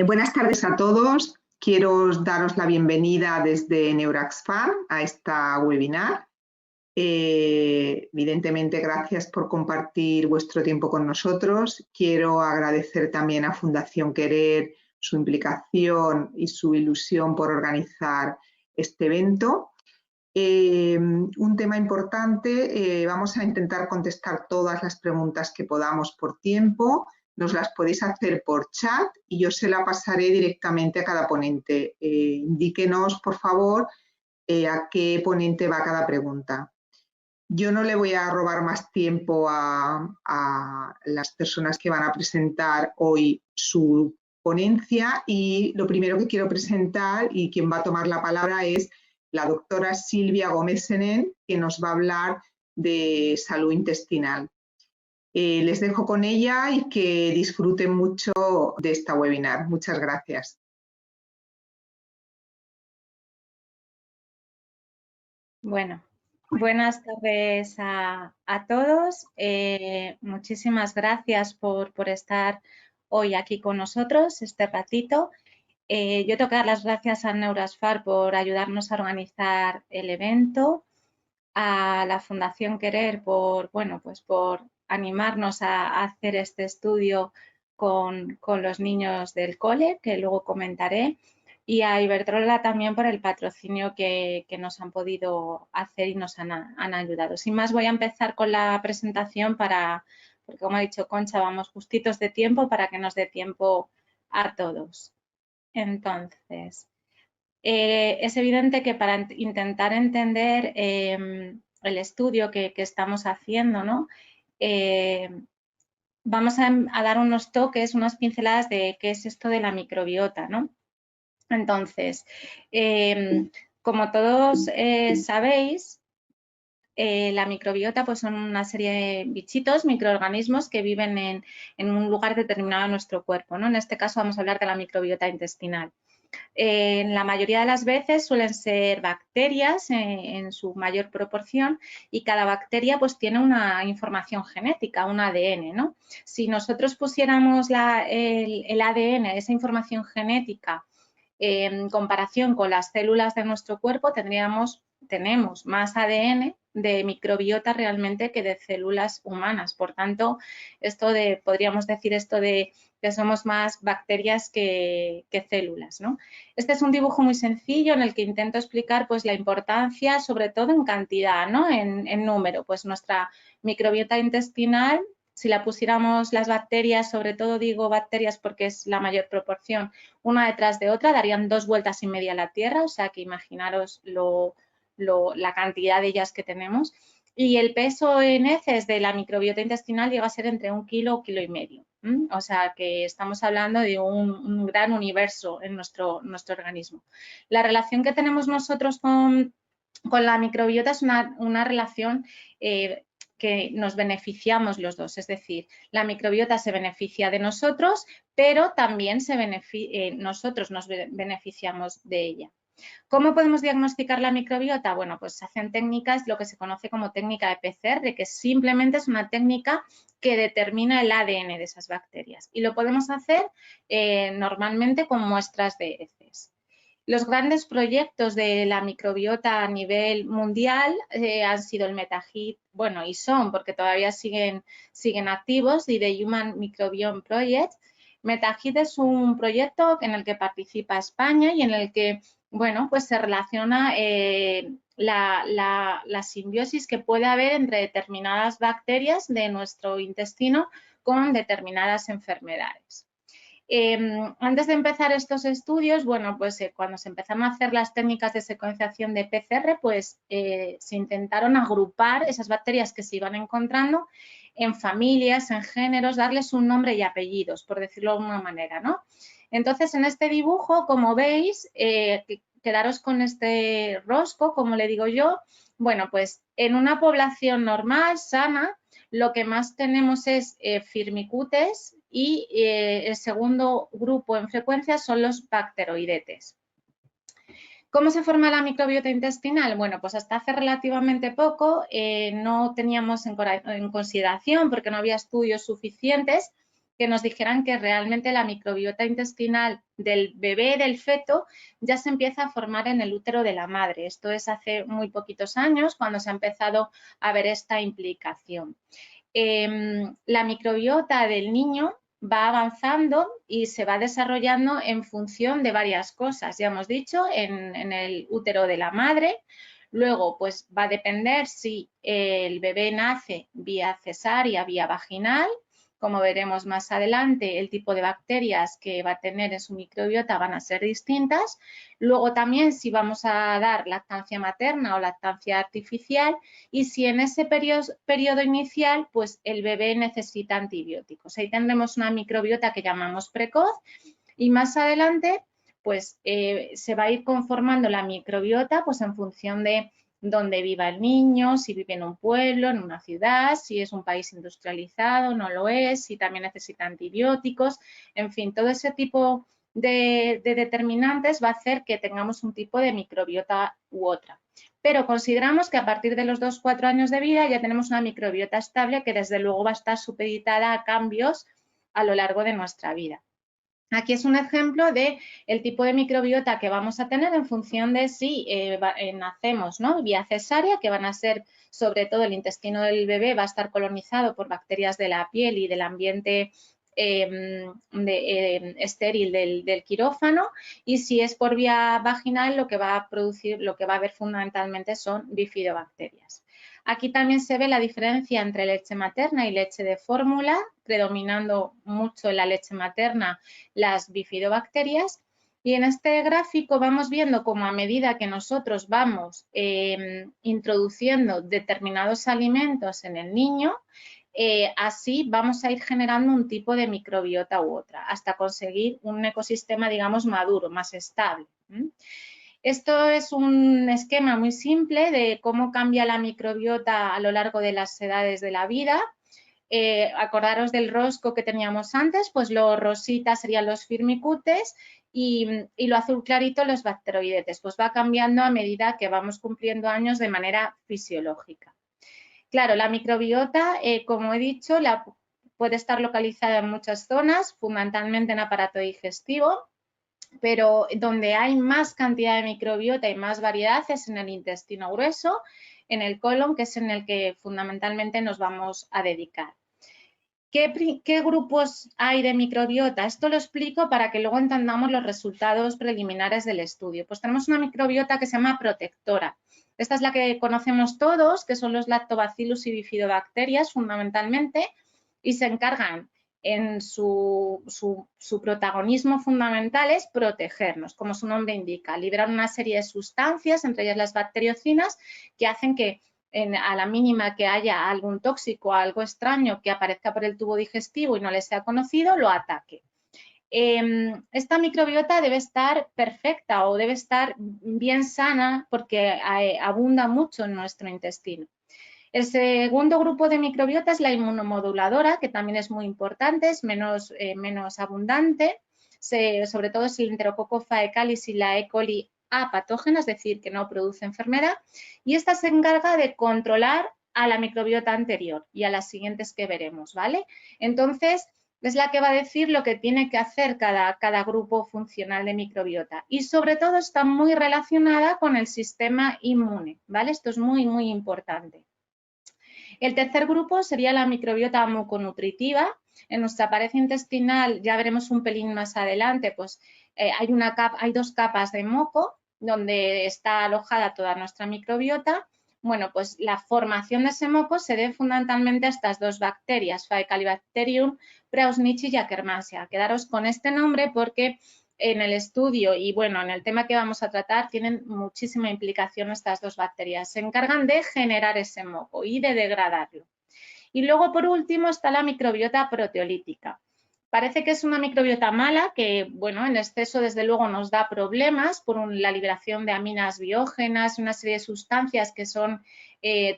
Buenas tardes a todos. Quiero daros la bienvenida desde Neuraxfam a esta webinar. Evidentemente, gracias por compartir vuestro tiempo con nosotros. Quiero agradecer también a Fundación Querer su implicación y su ilusión por organizar este evento. Un tema importante, vamos a intentar contestar todas las preguntas que podamos por tiempo. Nos las podéis hacer por chat y yo se la pasaré directamente a cada ponente. Indíquenos, por favor, a qué ponente va cada pregunta. Yo no le voy a robar más tiempo a las personas que van a presentar hoy su ponencia y lo primero que quiero presentar y quien va a tomar la palabra es la doctora Silvia Gómez-Senén, que nos va a hablar de salud intestinal. Les dejo con ella y que disfruten mucho de esta webinar. Muchas gracias. Bueno, buenas tardes a todos. Muchísimas gracias por estar hoy aquí con nosotros este ratito. Yo tengo que dar las gracias a Neuraxfam por ayudarnos a organizar el evento, a la Fundación Querer por animarnos a hacer este estudio con los niños del cole, que luego comentaré, y a Iberdrola también por el patrocinio que nos han podido hacer y nos han ayudado. Sin más, voy a empezar con la presentación porque como ha dicho Concha, vamos justitos de tiempo para que nos dé tiempo a todos. Entonces, es evidente que para intentar entender el estudio que estamos haciendo, ¿no? Vamos a dar unos toques, unas pinceladas de qué es esto de la microbiota, ¿no? Entonces, como todos sabéis, la microbiota pues son una serie de bichitos, microorganismos que viven en un lugar determinado de nuestro cuerpo, ¿no? En este caso vamos a hablar de la microbiota intestinal. En la mayoría de las veces suelen ser bacterias en su mayor proporción y cada bacteria pues tiene una información genética, un ADN, ¿no? Si nosotros pusiéramos el ADN, esa información genética, en comparación con las células de nuestro cuerpo, tenemos más ADN de microbiota realmente que de células humanas. Por tanto, podríamos decir esto de que somos más bacterias que células, ¿no? Este es un dibujo muy sencillo en el que intento explicar pues la importancia, sobre todo en cantidad, ¿no? En número, pues nuestra microbiota intestinal, si la pusiéramos las bacterias, sobre todo digo bacterias porque es la mayor proporción, una detrás de otra, darían 2 vueltas y media a la Tierra, o sea que imaginaros la cantidad de ellas que tenemos. Y el peso en heces de la microbiota intestinal llega a ser entre 1 kilo o kilo y medio. O sea que estamos hablando de un gran universo en nuestro organismo. La relación que tenemos nosotros con la microbiota es una relación que nos beneficiamos los dos, es decir, la microbiota se beneficia de nosotros, pero también nosotros nos beneficiamos de ella. ¿Cómo podemos diagnosticar la microbiota? Bueno, pues se hacen técnicas, lo que se conoce como técnica de PCR, que simplemente es una técnica que determina el ADN de esas bacterias. Y lo podemos hacer normalmente con muestras de heces. Los grandes proyectos de la microbiota a nivel mundial han sido el MetaHit, bueno, y son, porque todavía siguen activos, y The Human Microbiome Project. MetaHit es un proyecto en el que participa España y en el que, bueno, pues se relaciona la simbiosis que puede haber entre determinadas bacterias de nuestro intestino con determinadas enfermedades. Antes de empezar estos estudios, bueno, pues cuando se empezaron a hacer las técnicas de secuenciación de PCR, pues se intentaron agrupar esas bacterias que se iban encontrando en familias, en géneros, darles un nombre y apellidos, por decirlo de alguna manera, ¿no? Entonces, en este dibujo, como veis, quedaros con este rosco, como le digo yo, bueno, pues en una población normal, sana, lo que más tenemos es firmicutes y el segundo grupo en frecuencia son los bacteroidetes. ¿Cómo se forma la microbiota intestinal? Bueno, pues hasta hace relativamente poco no teníamos en consideración, porque no había estudios suficientes, que nos dijeran que realmente la microbiota intestinal del bebé, del feto, ya se empieza a formar en el útero de la madre. Esto es hace muy poquitos años cuando se ha empezado a ver esta implicación. La microbiota del niño va avanzando y se va desarrollando en función de varias cosas. Ya hemos dicho, en el útero de la madre. Luego, pues va a depender si el bebé nace vía cesárea, vía vaginal. Como veremos más adelante, el tipo de bacterias que va a tener en su microbiota van a ser distintas. Luego también si vamos a dar lactancia materna o lactancia artificial y si en ese periodo inicial pues el bebé necesita antibióticos. Ahí tendremos una microbiota que llamamos precoz y más adelante pues se va a ir conformando la microbiota pues en función de dónde viva el niño, si vive en un pueblo, en una ciudad, si es un país industrializado, no lo es, si también necesita antibióticos, en fin, todo ese tipo de determinantes va a hacer que tengamos un tipo de microbiota u otra. Pero consideramos que a partir de los 2-4 años de vida ya tenemos una microbiota estable que desde luego va a estar supeditada a cambios a lo largo de nuestra vida. Aquí es un ejemplo de el tipo de microbiota que vamos a tener en función de si nacemos, ¿no?, vía cesárea, que van a ser, sobre todo el intestino del bebé va a estar colonizado por bacterias de la piel y del ambiente estéril del quirófano, y si es por vía vaginal lo que va a producir, lo que va a haber fundamentalmente son bifidobacterias. Aquí también se ve la diferencia entre leche materna y leche de fórmula, predominando mucho en la leche materna las bifidobacterias. Y en este gráfico vamos viendo cómo a medida que nosotros vamos introduciendo determinados alimentos en el niño, así vamos a ir generando un tipo de microbiota u otra, hasta conseguir un ecosistema, digamos, maduro, más estable. Esto es un esquema muy simple de cómo cambia la microbiota a lo largo de las edades de la vida. Acordaros del rosco que teníamos antes, pues lo rosita serían los firmicutes y lo azul clarito los bacteroidetes. Pues va cambiando a medida que vamos cumpliendo años de manera fisiológica. Claro, la microbiota, como he dicho, puede estar localizada en muchas zonas, fundamentalmente en aparato digestivo, pero donde hay más cantidad de microbiota y más variedad es en el intestino grueso, en el colon, que es en el que fundamentalmente nos vamos a dedicar. ¿Qué grupos hay de microbiota? Esto lo explico para que luego entendamos los resultados preliminares del estudio. Pues tenemos una microbiota que se llama protectora. Esta es la que conocemos todos, que son los lactobacillus y bifidobacterias fundamentalmente, y se encargan en su protagonismo fundamental es protegernos, como su nombre indica, liberar una serie de sustancias, entre ellas las bacteriocinas, que hacen que a la mínima que haya algún tóxico, algo extraño que aparezca por el tubo digestivo y no le sea conocido, lo ataque. Esta microbiota debe estar perfecta o debe estar bien sana porque abunda mucho en nuestro intestino. El segundo grupo de microbiota es la inmunomoduladora, que también es muy importante, es menos abundante, sobre todo es el Enterococcus faecalis y la E. coli apatógena, es decir, que no produce enfermedad, y esta se encarga de controlar a la microbiota anterior y a las siguientes que veremos, ¿vale? Entonces, es la que va a decir lo que tiene que hacer cada grupo funcional de microbiota y sobre todo está muy relacionada con el sistema inmune, ¿vale? Esto es muy, muy importante. El tercer grupo sería la microbiota muconutritiva. En nuestra pared intestinal, ya veremos un pelín más adelante, pues hay dos capas de moco donde está alojada toda nuestra microbiota. Bueno, pues la formación de ese moco se debe fundamentalmente a estas dos bacterias, Faecalibacterium prausnichi y Akkermansia. Quedaros con este nombre porque en el estudio y bueno, en el tema que vamos a tratar tienen muchísima implicación estas dos bacterias. Se encargan de generar ese moco y de degradarlo. Y luego, por último, está la microbiota proteolítica. Parece que es una microbiota mala que, bueno, en exceso desde luego nos da problemas por la liberación de aminas biógenas, una serie de sustancias que son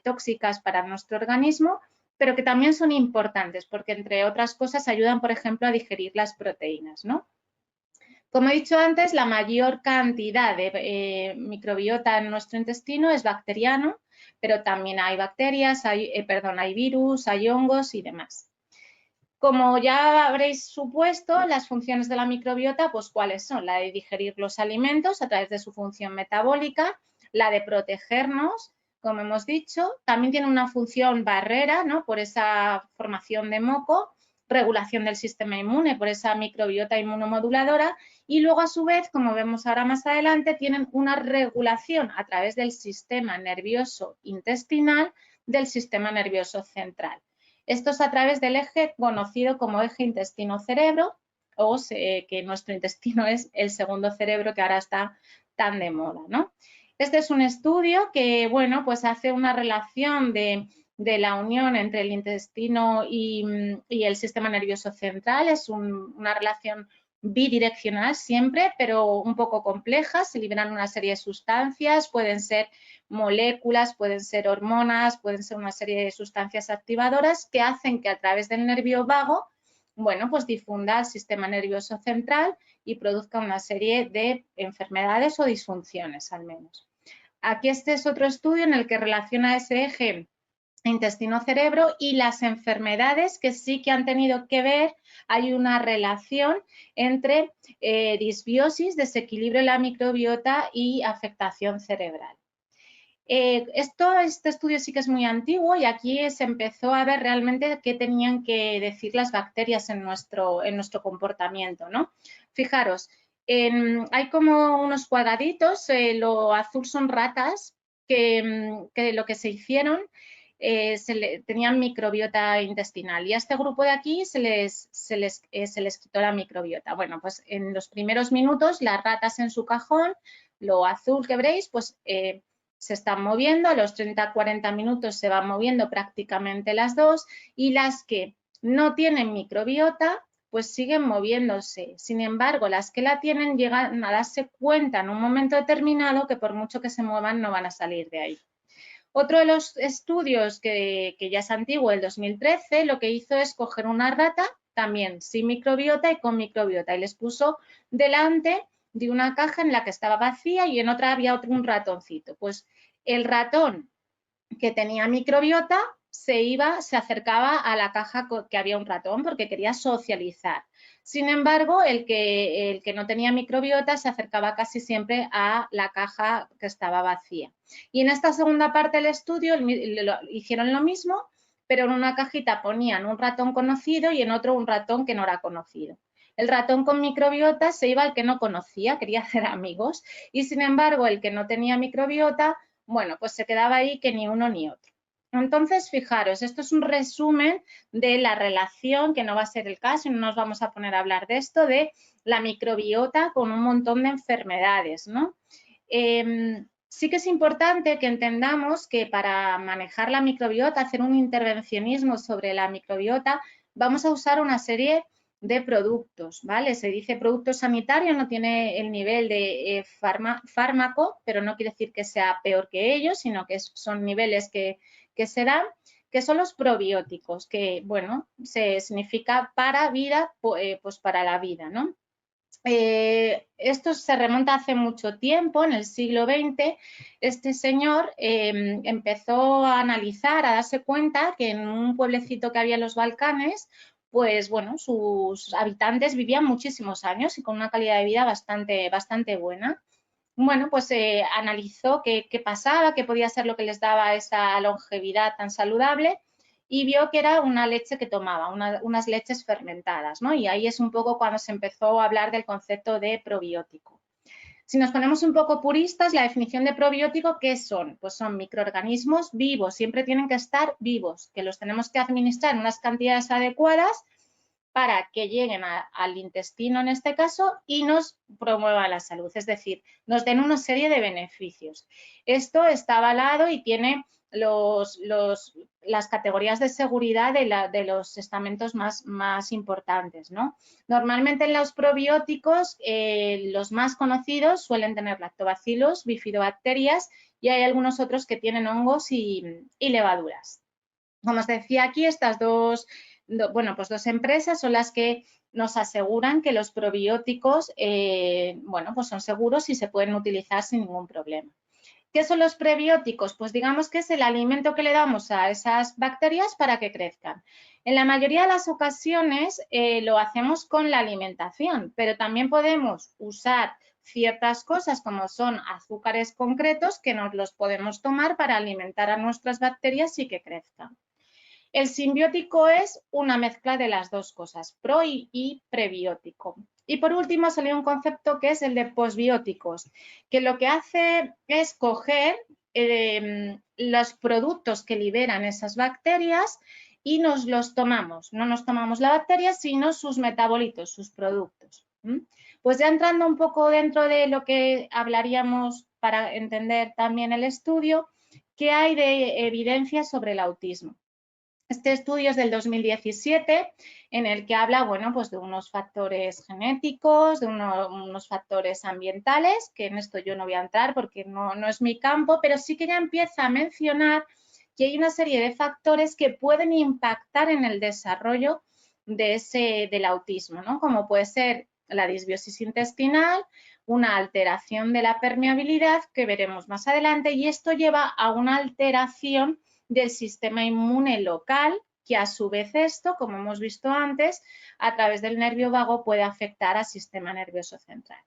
tóxicas para nuestro organismo, pero que también son importantes porque, entre otras cosas, ayudan, por ejemplo, a digerir las proteínas, ¿no? Como he dicho antes, la mayor cantidad de microbiota en nuestro intestino es bacteriano, pero también hay bacterias, hay virus, hay hongos y demás. Como ya habréis supuesto, las funciones de la microbiota, pues ¿cuáles son? La de digerir los alimentos a través de su función metabólica, la de protegernos, como hemos dicho, también tiene una función barrera, ¿no? Por esa formación de moco, regulación del sistema inmune por esa microbiota inmunomoduladora y luego a su vez, como vemos ahora más adelante, tienen una regulación a través del sistema nervioso intestinal del sistema nervioso central. Esto es a través del eje conocido como eje intestino-cerebro o que nuestro intestino es el segundo cerebro que ahora está tan de moda, ¿no? Este es un estudio que, bueno, pues hace una relación de la unión entre el intestino y el sistema nervioso central. Es una relación bidireccional siempre, pero un poco compleja. Se liberan una serie de sustancias, pueden ser moléculas, pueden ser hormonas, pueden ser una serie de sustancias activadoras que hacen que a través del nervio vago, bueno, pues difunda el sistema nervioso central y produzca una serie de enfermedades o disfunciones al menos. Aquí este es otro estudio en el que relaciona ese eje intestino-cerebro y las enfermedades que sí que han tenido que ver, hay una relación entre disbiosis, desequilibrio en la microbiota y afectación cerebral. Este estudio sí que es muy antiguo y aquí se empezó a ver realmente qué tenían que decir las bacterias en nuestro comportamiento, ¿no? Fijaros, hay como unos cuadraditos, lo azul son ratas que lo que se hicieron tenían microbiota intestinal y a este grupo de aquí se les quitó la microbiota. Bueno, pues en los primeros minutos las ratas en su cajón, lo azul que veréis, pues se están moviendo, a los 30-40 minutos se van moviendo prácticamente las dos y las que no tienen microbiota pues siguen moviéndose. Sin embargo, las que la tienen llegan a darse cuenta en un momento determinado que por mucho que se muevan no van a salir de ahí. Otro de los estudios que ya es antiguo, el 2013, lo que hizo es coger una rata también sin microbiota y con microbiota y les puso delante de una caja en la que estaba vacía y en otra había un ratoncito. Pues el ratón que tenía microbiota se acercaba a la caja que había un ratón porque quería socializar. Sin embargo, el que no tenía microbiota se acercaba casi siempre a la caja que estaba vacía. Y en esta segunda parte del estudio hicieron lo mismo, pero en una cajita ponían un ratón conocido y en otro un ratón que no era conocido. El ratón con microbiota se iba al que no conocía, quería hacer amigos, y sin embargo el que no tenía microbiota, bueno, pues se quedaba ahí que ni uno ni otro. Entonces, fijaros, esto es un resumen de la relación, que no va a ser el caso y no nos vamos a poner a hablar de esto, de la microbiota con un montón de enfermedades, ¿no? Sí que es importante que entendamos que para manejar la microbiota, hacer un intervencionismo sobre la microbiota, vamos a usar una serie de productos, ¿vale? Se dice producto sanitario, no tiene el nivel de fármaco, pero no quiere decir que sea peor que ellos, sino que son niveles que se dan, que son los probióticos, que, bueno, se significa para vida, pues para la vida, ¿no? Esto se remonta hace mucho tiempo, en el siglo XX, este señor empezó a analizar, a darse cuenta que en un pueblecito que había en los Balcanes, pues bueno, sus habitantes vivían muchísimos años y con una calidad de vida bastante buena. Bueno, pues analizó qué pasaba, qué podía ser lo que les daba esa longevidad tan saludable y vio que era una leche que tomaba, unas leches fermentadas, ¿no? Y ahí es un poco cuando se empezó a hablar del concepto de probiótico. Si nos ponemos un poco puristas, la definición de probiótico, ¿qué son? Pues son microorganismos vivos, siempre tienen que estar vivos, que los tenemos que administrar en unas cantidades adecuadas para que lleguen al intestino en este caso y nos promuevan la salud, es decir, nos den una serie de beneficios. Esto está avalado y tiene las categorías de seguridad de los estamentos más importantes, ¿no? Normalmente en los probióticos, los más conocidos suelen tener lactobacillus, bifidobacterias y hay algunos otros que tienen hongos y levaduras. Como os decía aquí, estas dos empresas son las que nos aseguran que los probióticos, bueno, pues son seguros y se pueden utilizar sin ningún problema. ¿Qué son los prebióticos? Pues digamos que es el alimento que le damos a esas bacterias para que crezcan. En la mayoría de las ocasiones lo hacemos con la alimentación, pero también podemos usar ciertas cosas como son azúcares concretos que nos los podemos tomar para alimentar a nuestras bacterias y que crezcan. El simbiótico es una mezcla de las dos cosas, pro y prebiótico. Y por último salió un concepto que es el de posbióticos, que lo que hace es coger los productos que liberan esas bacterias y nos los tomamos. No nos tomamos la bacteria, sino sus metabolitos, sus productos. Pues ya entrando un poco dentro de lo que hablaríamos para entender también el estudio, ¿qué hay de evidencia sobre el autismo? Este estudio es del 2017, en el que habla, bueno, pues de unos factores genéticos, de unos factores ambientales, que en esto yo no voy a entrar porque no es mi campo, pero sí que ya empieza a mencionar que hay una serie de factores que pueden impactar en el desarrollo del autismo, ¿no? Como puede ser la disbiosis intestinal, una alteración de la permeabilidad, que veremos más adelante, y esto lleva a una alteración del sistema inmune local, que a su vez esto, como hemos visto antes, a través del nervio vago puede afectar al sistema nervioso central.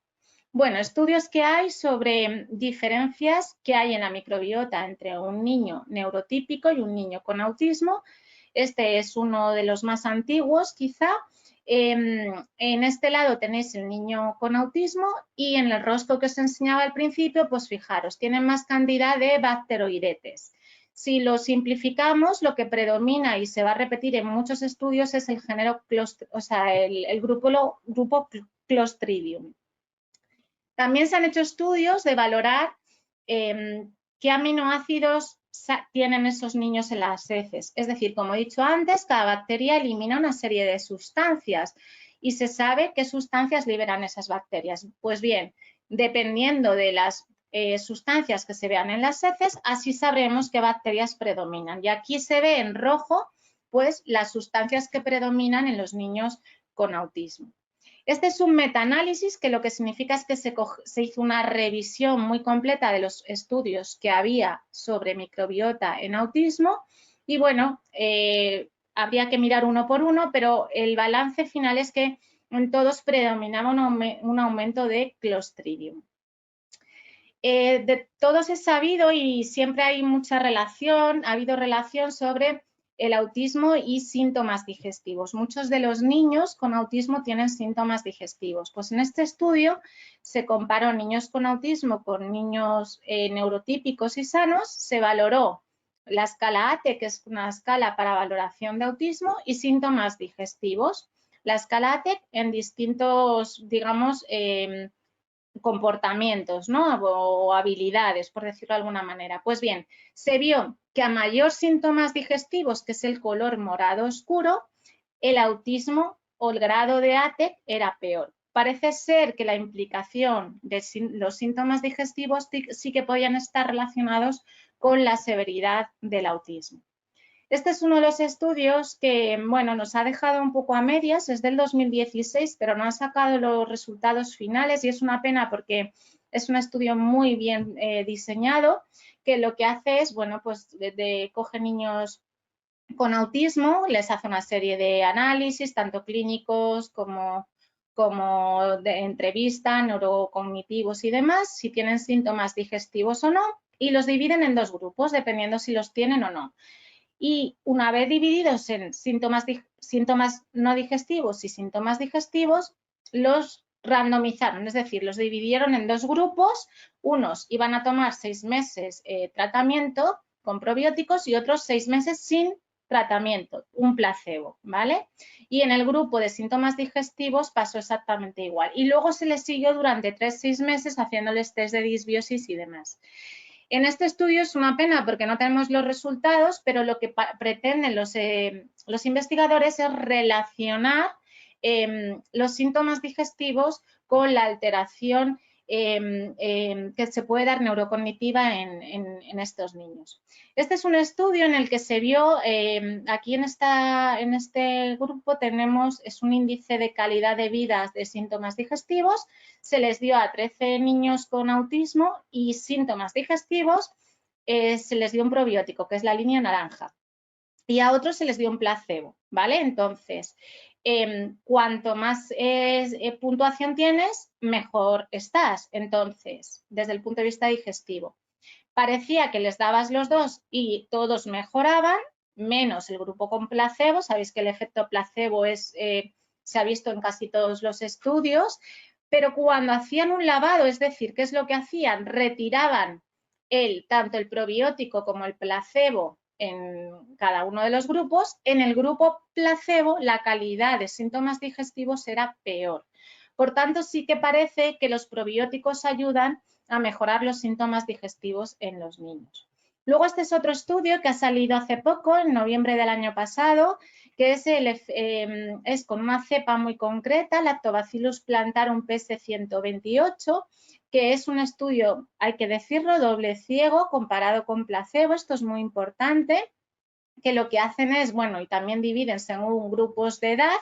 Bueno, estudios que hay sobre diferencias que hay en la microbiota entre un niño neurotípico y un niño con autismo. Este es uno de los más antiguos, quizá. En este lado tenéis el niño con autismo y en el rostro que os enseñaba al principio, pues fijaros, tienen más cantidad de bacteroidetes. Si lo simplificamos, lo que predomina y se va a repetir en muchos estudios es el género, o sea, el grupo Clostridium. También se han hecho estudios de valorar qué aminoácidos tienen esos niños en las heces. Es decir, como he dicho antes, cada bacteria elimina una serie de sustancias y se sabe qué sustancias liberan esas bacterias. Pues bien, dependiendo de las sustancias que se vean en las heces, así sabremos qué bacterias predominan. Y aquí se ve en rojo, pues, las sustancias que predominan en los niños con autismo. Este es un metaanálisis que lo que significa es que se hizo una revisión muy completa de los estudios que había sobre microbiota en autismo y bueno, habría que mirar uno por uno, pero el balance final es que en todos predominaba un aumento de Clostridium. De todos es sabido y siempre hay mucha relación, ha habido relación sobre el autismo y síntomas digestivos. Muchos de los niños con autismo tienen síntomas digestivos. Pues en este estudio se comparó niños con autismo con niños neurotípicos y sanos, se valoró la escala ATE, que es una escala para valoración de autismo, y síntomas digestivos. La escala ATE en distintos, digamos, comportamientos, ¿no? O habilidades, por decirlo de alguna manera. Pues bien, se vio que a mayor síntomas digestivos, que es el color morado oscuro, el autismo o el grado de ATEC era peor. Parece ser que la implicación de los síntomas digestivos sí que podían estar relacionados con la severidad del autismo. Este es uno de los estudios que, bueno, nos ha dejado un poco a medias, es del 2016, pero no ha sacado los resultados finales y es una pena porque es un estudio muy bien diseñado, que lo que hace es, bueno, pues coge niños con autismo, les hace una serie de análisis, tanto clínicos como de entrevista, neurocognitivos y demás, si tienen síntomas digestivos o no, y los dividen en dos grupos, dependiendo si los tienen o no. Y una vez divididos en síntomas no digestivos y síntomas digestivos, los randomizaron, es decir, los dividieron en dos grupos. Unos iban a tomar 6 meses tratamiento con probióticos y otros 6 meses sin tratamiento, un placebo, ¿vale? Y en el grupo de síntomas digestivos pasó exactamente igual. Y luego se les siguió durante 3-6 meses haciéndoles test de disbiosis y demás. En este estudio es una pena porque no tenemos los resultados, pero lo que pretenden los investigadores es relacionar los síntomas digestivos con la alteración que se puede dar neurocognitiva en estos niños. Este es un estudio en el que se vio, aquí en este grupo es un índice de calidad de vida de síntomas digestivos, se les dio a 13 niños con autismo y síntomas digestivos, se les dio un probiótico, que es la línea naranja, y a otros se les dio un placebo, ¿vale? Entonces, cuanto más puntuación tienes, mejor estás. Entonces, desde el punto de vista digestivo, parecía que les dabas los dos y todos mejoraban, menos el grupo con placebo. Sabéis que el efecto placebo se ha visto en casi todos los estudios, pero cuando hacían un lavado, es decir, ¿qué es lo que hacían? Retiraban tanto el probiótico como el placebo en cada uno de los grupos. En el grupo placebo la calidad de síntomas digestivos era peor. Por tanto, sí que parece que los probióticos ayudan a mejorar los síntomas digestivos en los niños. Luego, este es otro estudio que ha salido hace poco, en noviembre del año pasado, que es con una cepa muy concreta, Lactobacillus plantarum PS128, que es un estudio, hay que decirlo, doble ciego comparado con placebo. Esto es muy importante, que lo que hacen es, bueno, y también dividen según grupos de edad,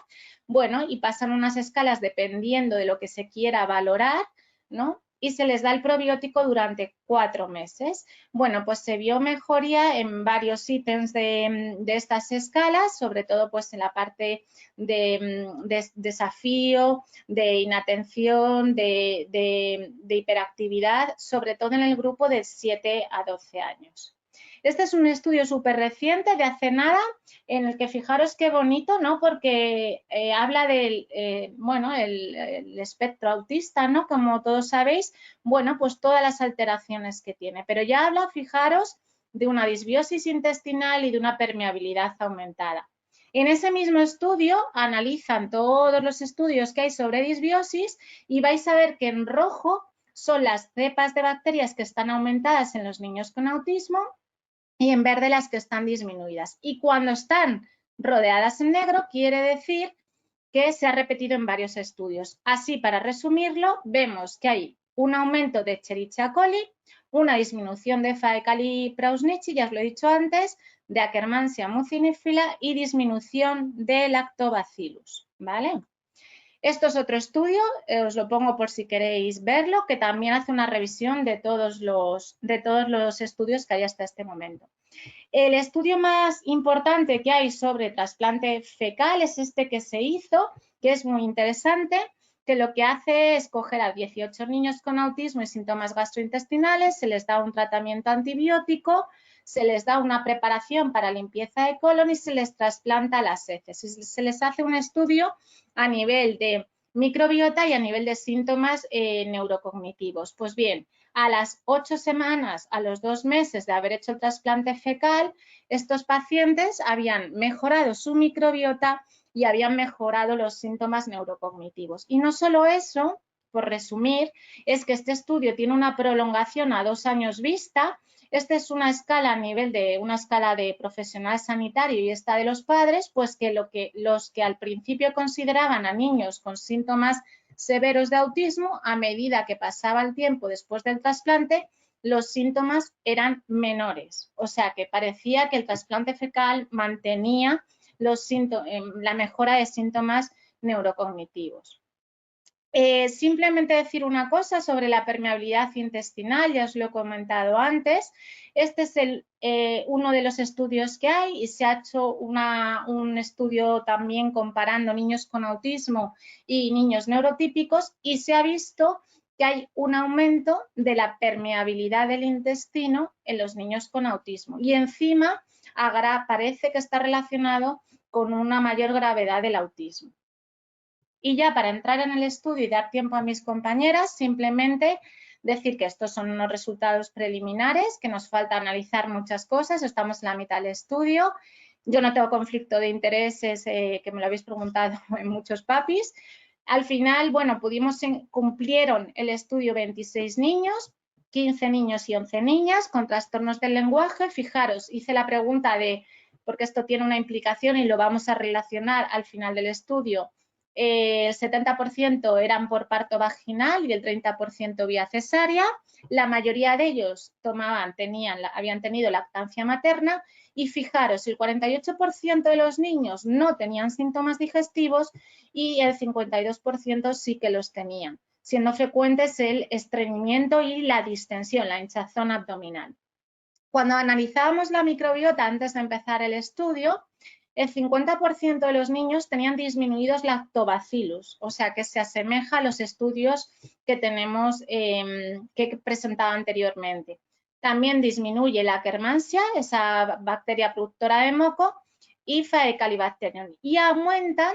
bueno, y pasan unas escalas dependiendo de lo que se quiera valorar, ¿no? Y se les da el probiótico durante 4 meses. Bueno, pues se vio mejoría en varios ítems de estas escalas, sobre todo pues en la parte de desafío, de inatención, de hiperactividad, sobre todo en el grupo de 7 a 12 años. Este es un estudio súper reciente de hace nada, en el que fijaros qué bonito, ¿no? Porque habla del, bueno, el espectro autista, ¿no? Como todos sabéis, bueno, pues todas las alteraciones que tiene. Pero ya habla, fijaros, de una disbiosis intestinal y de una permeabilidad aumentada. En ese mismo estudio analizan todos los estudios que hay sobre disbiosis y vais a ver que en rojo son las cepas de bacterias que están aumentadas en los niños con autismo y en verde las que están disminuidas. Y cuando están rodeadas en negro, quiere decir que se ha repetido en varios estudios. Así, para resumirlo, vemos que hay un aumento de Escherichia coli, una disminución de Faecali-Prausnitzchi, ya os lo he dicho antes, de Akkermansia mucinifila y disminución de Lactobacillus, ¿vale? Esto es otro estudio, os lo pongo por si queréis verlo, que también hace una revisión de todos los estudios que hay hasta este momento. El estudio más importante que hay sobre trasplante fecal es este que se hizo, que es muy interesante, que lo que hace es coger a 18 niños con autismo y síntomas gastrointestinales, se les da un tratamiento antibiótico, se les da una preparación para limpieza de colon y se les trasplanta las heces. Se les hace un estudio a nivel de microbiota y a nivel de síntomas neurocognitivos. Pues bien, a las 8 semanas, a los 2 meses de haber hecho el trasplante fecal, estos pacientes habían mejorado su microbiota y habían mejorado los síntomas neurocognitivos. Y no solo eso, por resumir, es que este estudio tiene una prolongación a 2 años vista. Esta es una escala a nivel de una escala de profesional sanitario y esta de los padres, pues que los que al principio consideraban a niños con síntomas severos de autismo, a medida que pasaba el tiempo después del trasplante, los síntomas eran menores. O sea que parecía que el trasplante fecal mantenía la mejora de síntomas neurocognitivos. Simplemente decir una cosa sobre la permeabilidad intestinal, ya os lo he comentado antes. Este es uno de los estudios que hay y se ha hecho un estudio también comparando niños con autismo y niños neurotípicos y se ha visto que hay un aumento de la permeabilidad del intestino en los niños con autismo y encima parece que está relacionado con una mayor gravedad del autismo. Y ya para entrar en el estudio y dar tiempo a mis compañeras, simplemente decir que estos son unos resultados preliminares, que nos falta analizar muchas cosas, estamos en la mitad del estudio. Yo no tengo conflicto de intereses, que me lo habéis preguntado en muchos papis. Al final, bueno, cumplieron el estudio 26 niños, 15 niños y 11 niñas con trastornos del lenguaje. Fijaros, hice la pregunta porque esto tiene una implicación y lo vamos a relacionar al final del estudio, el 70% eran por parto vaginal y el 30% vía cesárea. La mayoría de ellos habían tenido lactancia materna y fijaros, el 48% de los niños no tenían síntomas digestivos y el 52% sí que los tenían, siendo frecuentes el estreñimiento y la distensión, la hinchazón abdominal. Cuando analizábamos la microbiota antes de empezar el estudio, el 50% de los niños tenían disminuidos lactobacillus, o sea que se asemeja a los estudios que tenemos, que he presentado anteriormente. También disminuye la Akkermansia, esa bacteria productora de moco, y Faecalibacterium. Y aumentan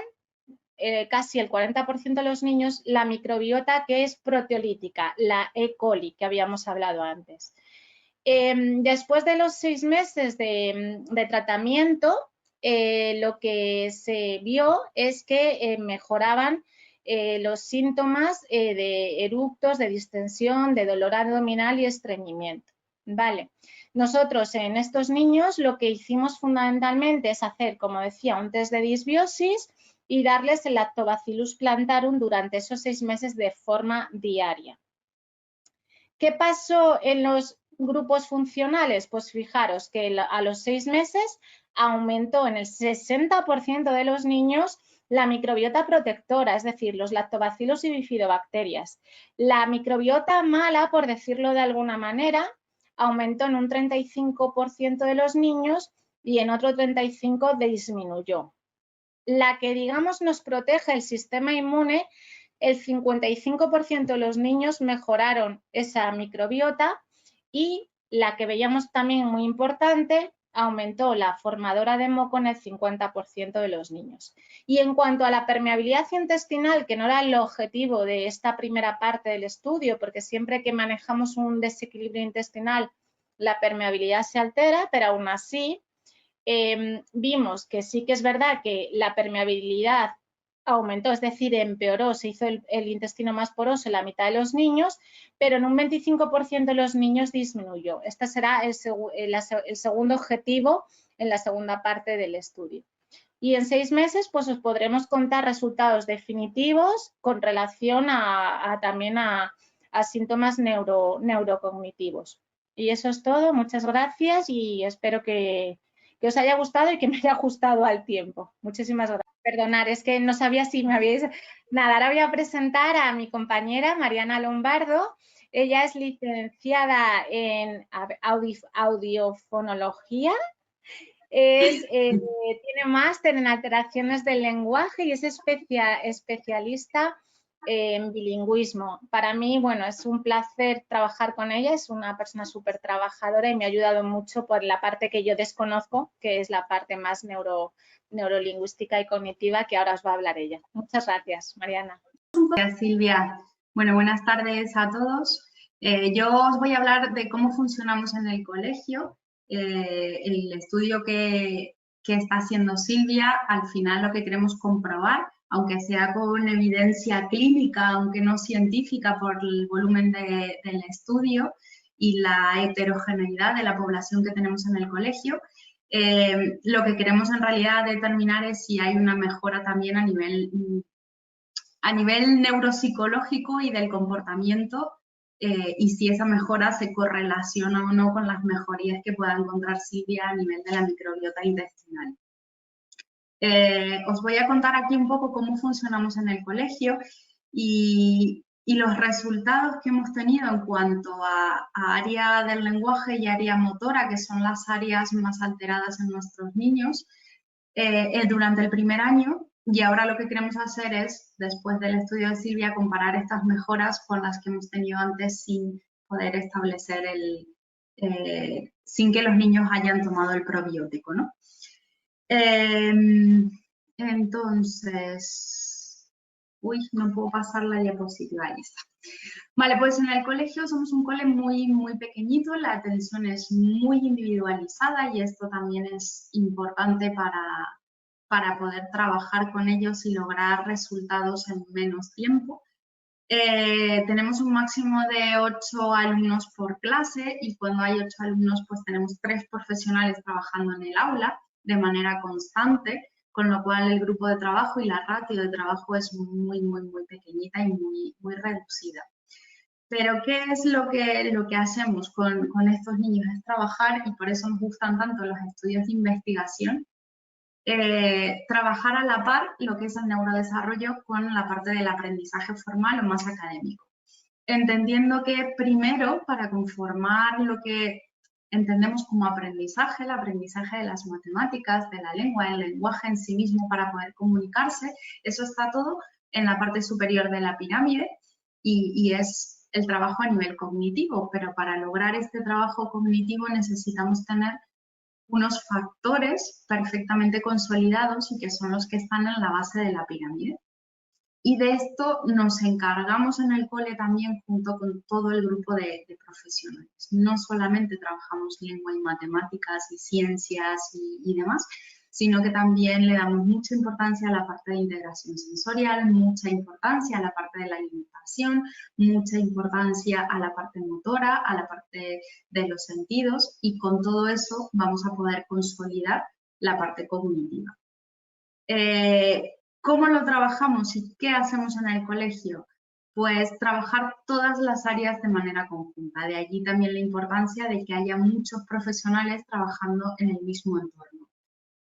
casi el 40% de los niños la microbiota que es proteolítica, la E. coli, que habíamos hablado antes. Después de los 6 meses de tratamiento, lo que se vio es que mejoraban los síntomas de eructos, de distensión, de dolor abdominal y estreñimiento. Vale. Nosotros en estos niños lo que hicimos fundamentalmente es hacer, como decía, un test de disbiosis y darles el Lactobacillus plantarum durante esos 6 meses de forma diaria. ¿Qué pasó en los grupos funcionales? Pues fijaros que a los 6 meses aumentó en el 60% de los niños la microbiota protectora, es decir, los lactobacilos y bifidobacterias. La microbiota mala, por decirlo de alguna manera, aumentó en un 35% de los niños y en otro 35% disminuyó. La que, digamos, nos protege el sistema inmune, el 55% de los niños mejoraron esa microbiota y la que veíamos también muy importante, aumentó la formadora de moco en el 50% de los niños. Y en cuanto a la permeabilidad intestinal, que no era el objetivo de esta primera parte del estudio, porque siempre que manejamos un desequilibrio intestinal, la permeabilidad se altera, pero aún así vimos que sí que es verdad que la permeabilidad aumentó, es decir, empeoró, se hizo el intestino más poroso en la mitad de los niños, pero en un 25% de los niños disminuyó. Este será el segundo objetivo en la segunda parte del estudio. Y en 6 meses pues os podremos contar resultados definitivos con relación también a síntomas neurocognitivos. Y eso es todo, muchas gracias y espero que os haya gustado y que me haya ajustado al tiempo. Muchísimas gracias. Perdonar, es que no sabía si me habíais... Nada, ahora voy a presentar a mi compañera Mariana Lombardo. Ella es licenciada en audiofonología, tiene máster en alteraciones del lenguaje y es especialista en bilingüismo. Para mí, bueno, es un placer trabajar con ella, es una persona súper trabajadora y me ha ayudado mucho por la parte que yo desconozco, que es la parte más neurolingüística y cognitiva, que ahora os va a hablar ella. Muchas gracias, Mariana. Gracias, Silvia. Bueno, buenas tardes a todos. Yo os voy a hablar de cómo funcionamos en el colegio. El estudio que está haciendo Silvia, al final lo que queremos comprobar, aunque sea con evidencia clínica, aunque no científica por el volumen del estudio y la heterogeneidad de la población que tenemos en el colegio, lo que queremos en realidad determinar es si hay una mejora también a nivel neuropsicológico y del comportamiento y si esa mejora se correlaciona o no con las mejorías que pueda encontrar Silvia a nivel de la microbiota intestinal. Os voy a contar aquí un poco cómo funcionamos en el colegio y los resultados que hemos tenido en cuanto a área del lenguaje y área motora, que son las áreas más alteradas en nuestros niños, durante el primer año. Y ahora lo que queremos hacer es, después del estudio de Silvia, comparar estas mejoras con las que hemos tenido antes sin poder establecer sin que los niños hayan tomado el probiótico, ¿no? Entonces, no puedo pasar la diapositiva, ahí está. Vale, pues en el colegio somos un cole muy, muy pequeñito, la atención es muy individualizada y esto también es importante para poder trabajar con ellos y lograr resultados en menos tiempo. Tenemos un máximo de 8 alumnos por clase y cuando hay 8 alumnos pues tenemos 3 profesionales trabajando en el aula de manera constante, con lo cual el grupo de trabajo y la ratio de trabajo es muy pequeñita y muy reducida. Pero ¿qué es lo que hacemos con estos niños? Es trabajar, y por eso nos gustan tanto los estudios de investigación, trabajar a la par lo que es el neurodesarrollo con la parte del aprendizaje formal o más académico. Entendiendo que primero, para conformar lo que entendemos como aprendizaje, el aprendizaje de las matemáticas, de la lengua, el lenguaje en sí mismo para poder comunicarse, eso está todo en la parte superior de la pirámide y es el trabajo a nivel cognitivo, pero para lograr este trabajo cognitivo necesitamos tener unos factores perfectamente consolidados y que son los que están en la base de la pirámide. Y de esto nos encargamos en el cole también junto con todo el grupo de profesionales. No solamente trabajamos lengua y matemáticas y ciencias y demás, sino que también le damos mucha importancia a la parte de integración sensorial, mucha importancia a la parte de la alimentación, mucha importancia a la parte motora, a la parte de los sentidos, y con todo eso vamos a poder consolidar la parte cognitiva. ¿Cómo lo trabajamos y qué hacemos en el colegio? Pues trabajar todas las áreas de manera conjunta. De allí también la importancia de que haya muchos profesionales trabajando en el mismo entorno.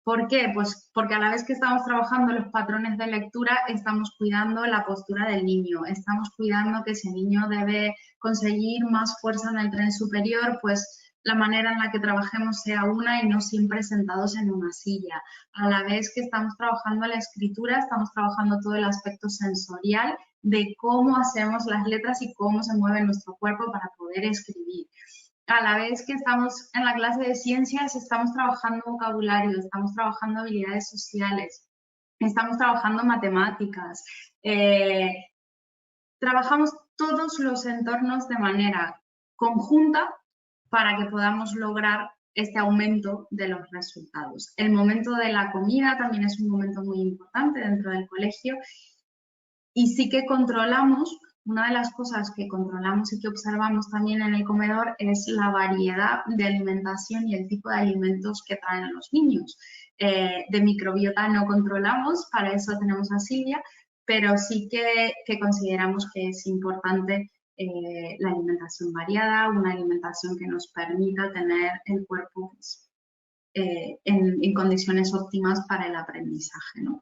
¿Por qué? Pues porque a la vez que estamos trabajando los patrones de lectura, estamos cuidando la postura del niño, estamos cuidando que ese niño debe conseguir más fuerza en el tren superior, pues la manera en la que trabajemos sea una y no siempre sentados en una silla. A la vez que estamos trabajando la escritura, estamos trabajando todo el aspecto sensorial de cómo hacemos las letras y cómo se mueve nuestro cuerpo para poder escribir. A la vez que estamos en la clase de ciencias, estamos trabajando vocabulario, estamos trabajando habilidades sociales, estamos trabajando matemáticas. Trabajamos todos los entornos de manera conjunta para que podamos lograr este aumento de los resultados. El momento de la comida también es un momento muy importante dentro del colegio y sí que controlamos, una de las cosas que controlamos y que observamos también en el comedor es la variedad de alimentación y el tipo de alimentos que traen los niños. De microbiota no controlamos, para eso tenemos a Silvia, pero sí que consideramos que es importante la alimentación variada, una alimentación que nos permita tener el cuerpo pues, en condiciones óptimas para el aprendizaje, ¿no?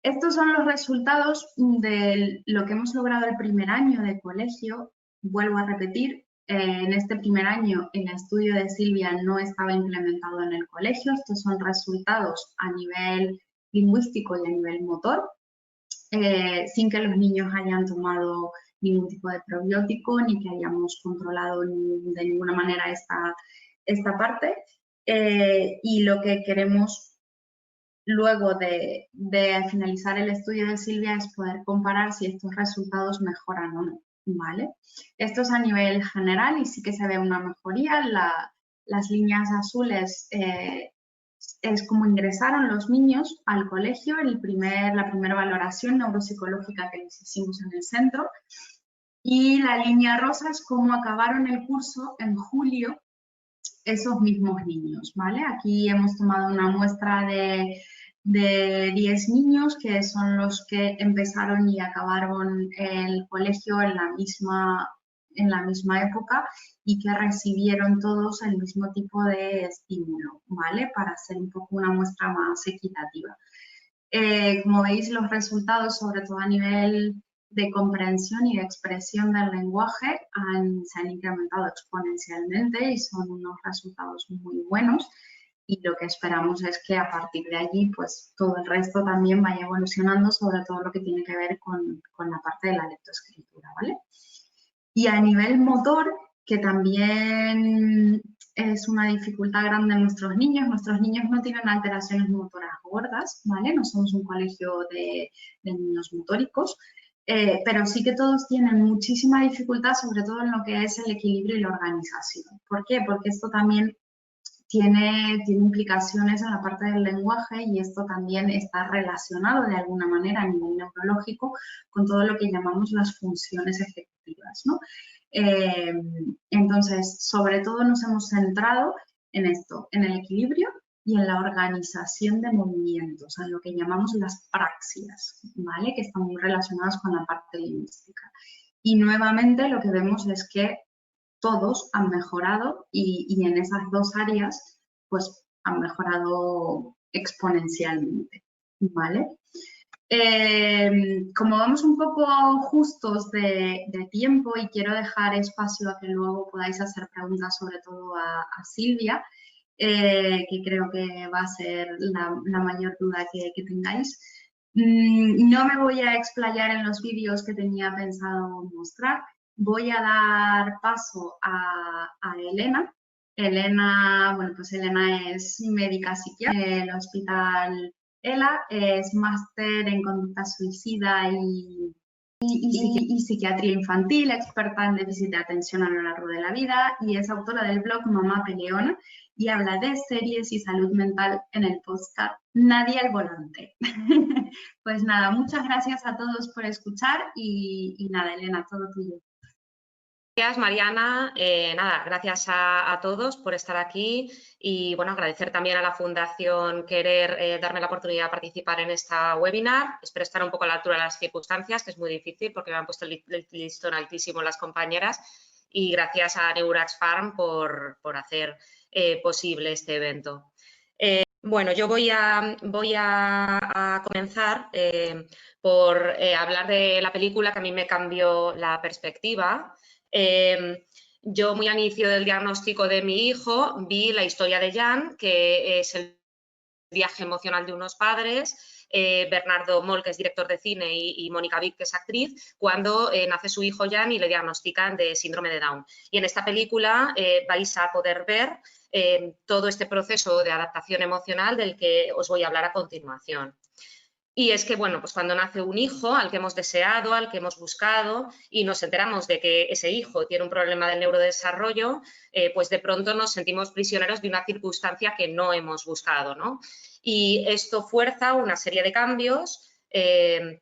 Estos son los resultados de lo que hemos logrado el primer año de colegio. Vuelvo a repetir, en este primer año el estudio de Silvia no estaba implementado en el colegio. Estos son resultados a nivel lingüístico y a nivel motor, sin que los niños hayan tomado ningún tipo de probiótico ni que hayamos controlado de ninguna manera esta parte. Y lo que queremos luego de finalizar el estudio de Silvia es poder comparar si estos resultados mejoran o no, ¿vale? Esto es a nivel general y sí que se ve una mejoría. Las líneas azules es como ingresaron los niños al colegio, la primera valoración neuropsicológica que les hicimos en el centro. Y la línea rosa es cómo acabaron el curso en julio esos mismos niños, ¿vale? Aquí hemos tomado una muestra de 10 niños que son los que empezaron y acabaron el colegio en la misma época y que recibieron todos el mismo tipo de estímulo, ¿vale? Para hacer un poco una muestra más equitativa. Como veis, los resultados, sobre todo a nivel de comprensión y de expresión del lenguaje, se han incrementado exponencialmente y son unos resultados muy buenos. Y lo que esperamos es que a partir de allí, pues todo el resto también vaya evolucionando, sobre todo lo que tiene que ver con la parte de la lectoescritura, ¿vale? Y a nivel motor, que también es una dificultad grande en nuestros niños no tienen alteraciones motoras gordas, ¿vale? No somos un colegio de niños motóricos, pero sí que todos tienen muchísima dificultad, sobre todo en lo que es el equilibrio y la organización. ¿Por qué? Porque esto también tiene implicaciones en la parte del lenguaje y esto también está relacionado de alguna manera a nivel neurológico con todo lo que llamamos las funciones ejecutivas, ¿no? Entonces, sobre todo nos hemos centrado en esto, en el equilibrio y en la organización de movimientos, en lo que llamamos las praxias, ¿vale? Que están muy relacionadas con la parte lingüística. Y nuevamente lo que vemos es que todos han mejorado y en esas dos áreas pues han mejorado exponencialmente, ¿vale? Como vamos un poco justos de tiempo y quiero dejar espacio a que luego podáis hacer preguntas, sobre todo a Silvia, que creo que va a ser la mayor duda que tengáis. No me voy a explayar en los vídeos que tenía pensado mostrar. Voy a dar paso a Elena. Elena, bueno, pues Elena es médica psiquiatra del Hospital ELA, es máster en conducta suicida y psiquiatría infantil, experta en déficit de atención a lo largo de la vida y es autora del blog Mamá Peleona y habla de series y salud mental en el podcast Nadie al Volante. Pues nada, muchas gracias a todos por escuchar y nada, Elena, todo tuyo. Gracias, Mariana. Nada, gracias a todos por estar aquí y, bueno, agradecer también a la Fundación Querer darme la oportunidad de participar en esta webinar. Espero estar un poco a la altura de las circunstancias, que es muy difícil porque me han puesto el listón altísimo las compañeras, y gracias a Neurax Farm por hacer posible este evento. Bueno, yo voy a comenzar por hablar de la película que a mí me cambió la perspectiva. Yo, muy al inicio del diagnóstico de mi hijo, vi la historia de Jan, que es el viaje emocional de unos padres, Bernardo Moll, que es director de cine, y Mónica Vick, que es actriz, cuando nace su hijo Jan y le diagnostican de síndrome de Down. Y en esta película vais a poder ver todo este proceso de adaptación emocional del que os voy a hablar a continuación. Y es que, bueno, pues cuando nace un hijo al que hemos deseado, al que hemos buscado, y nos enteramos de que ese hijo tiene un problema del neurodesarrollo, pues de pronto nos sentimos prisioneros de una circunstancia que no hemos buscado, ¿no? Y esto fuerza una serie de cambios,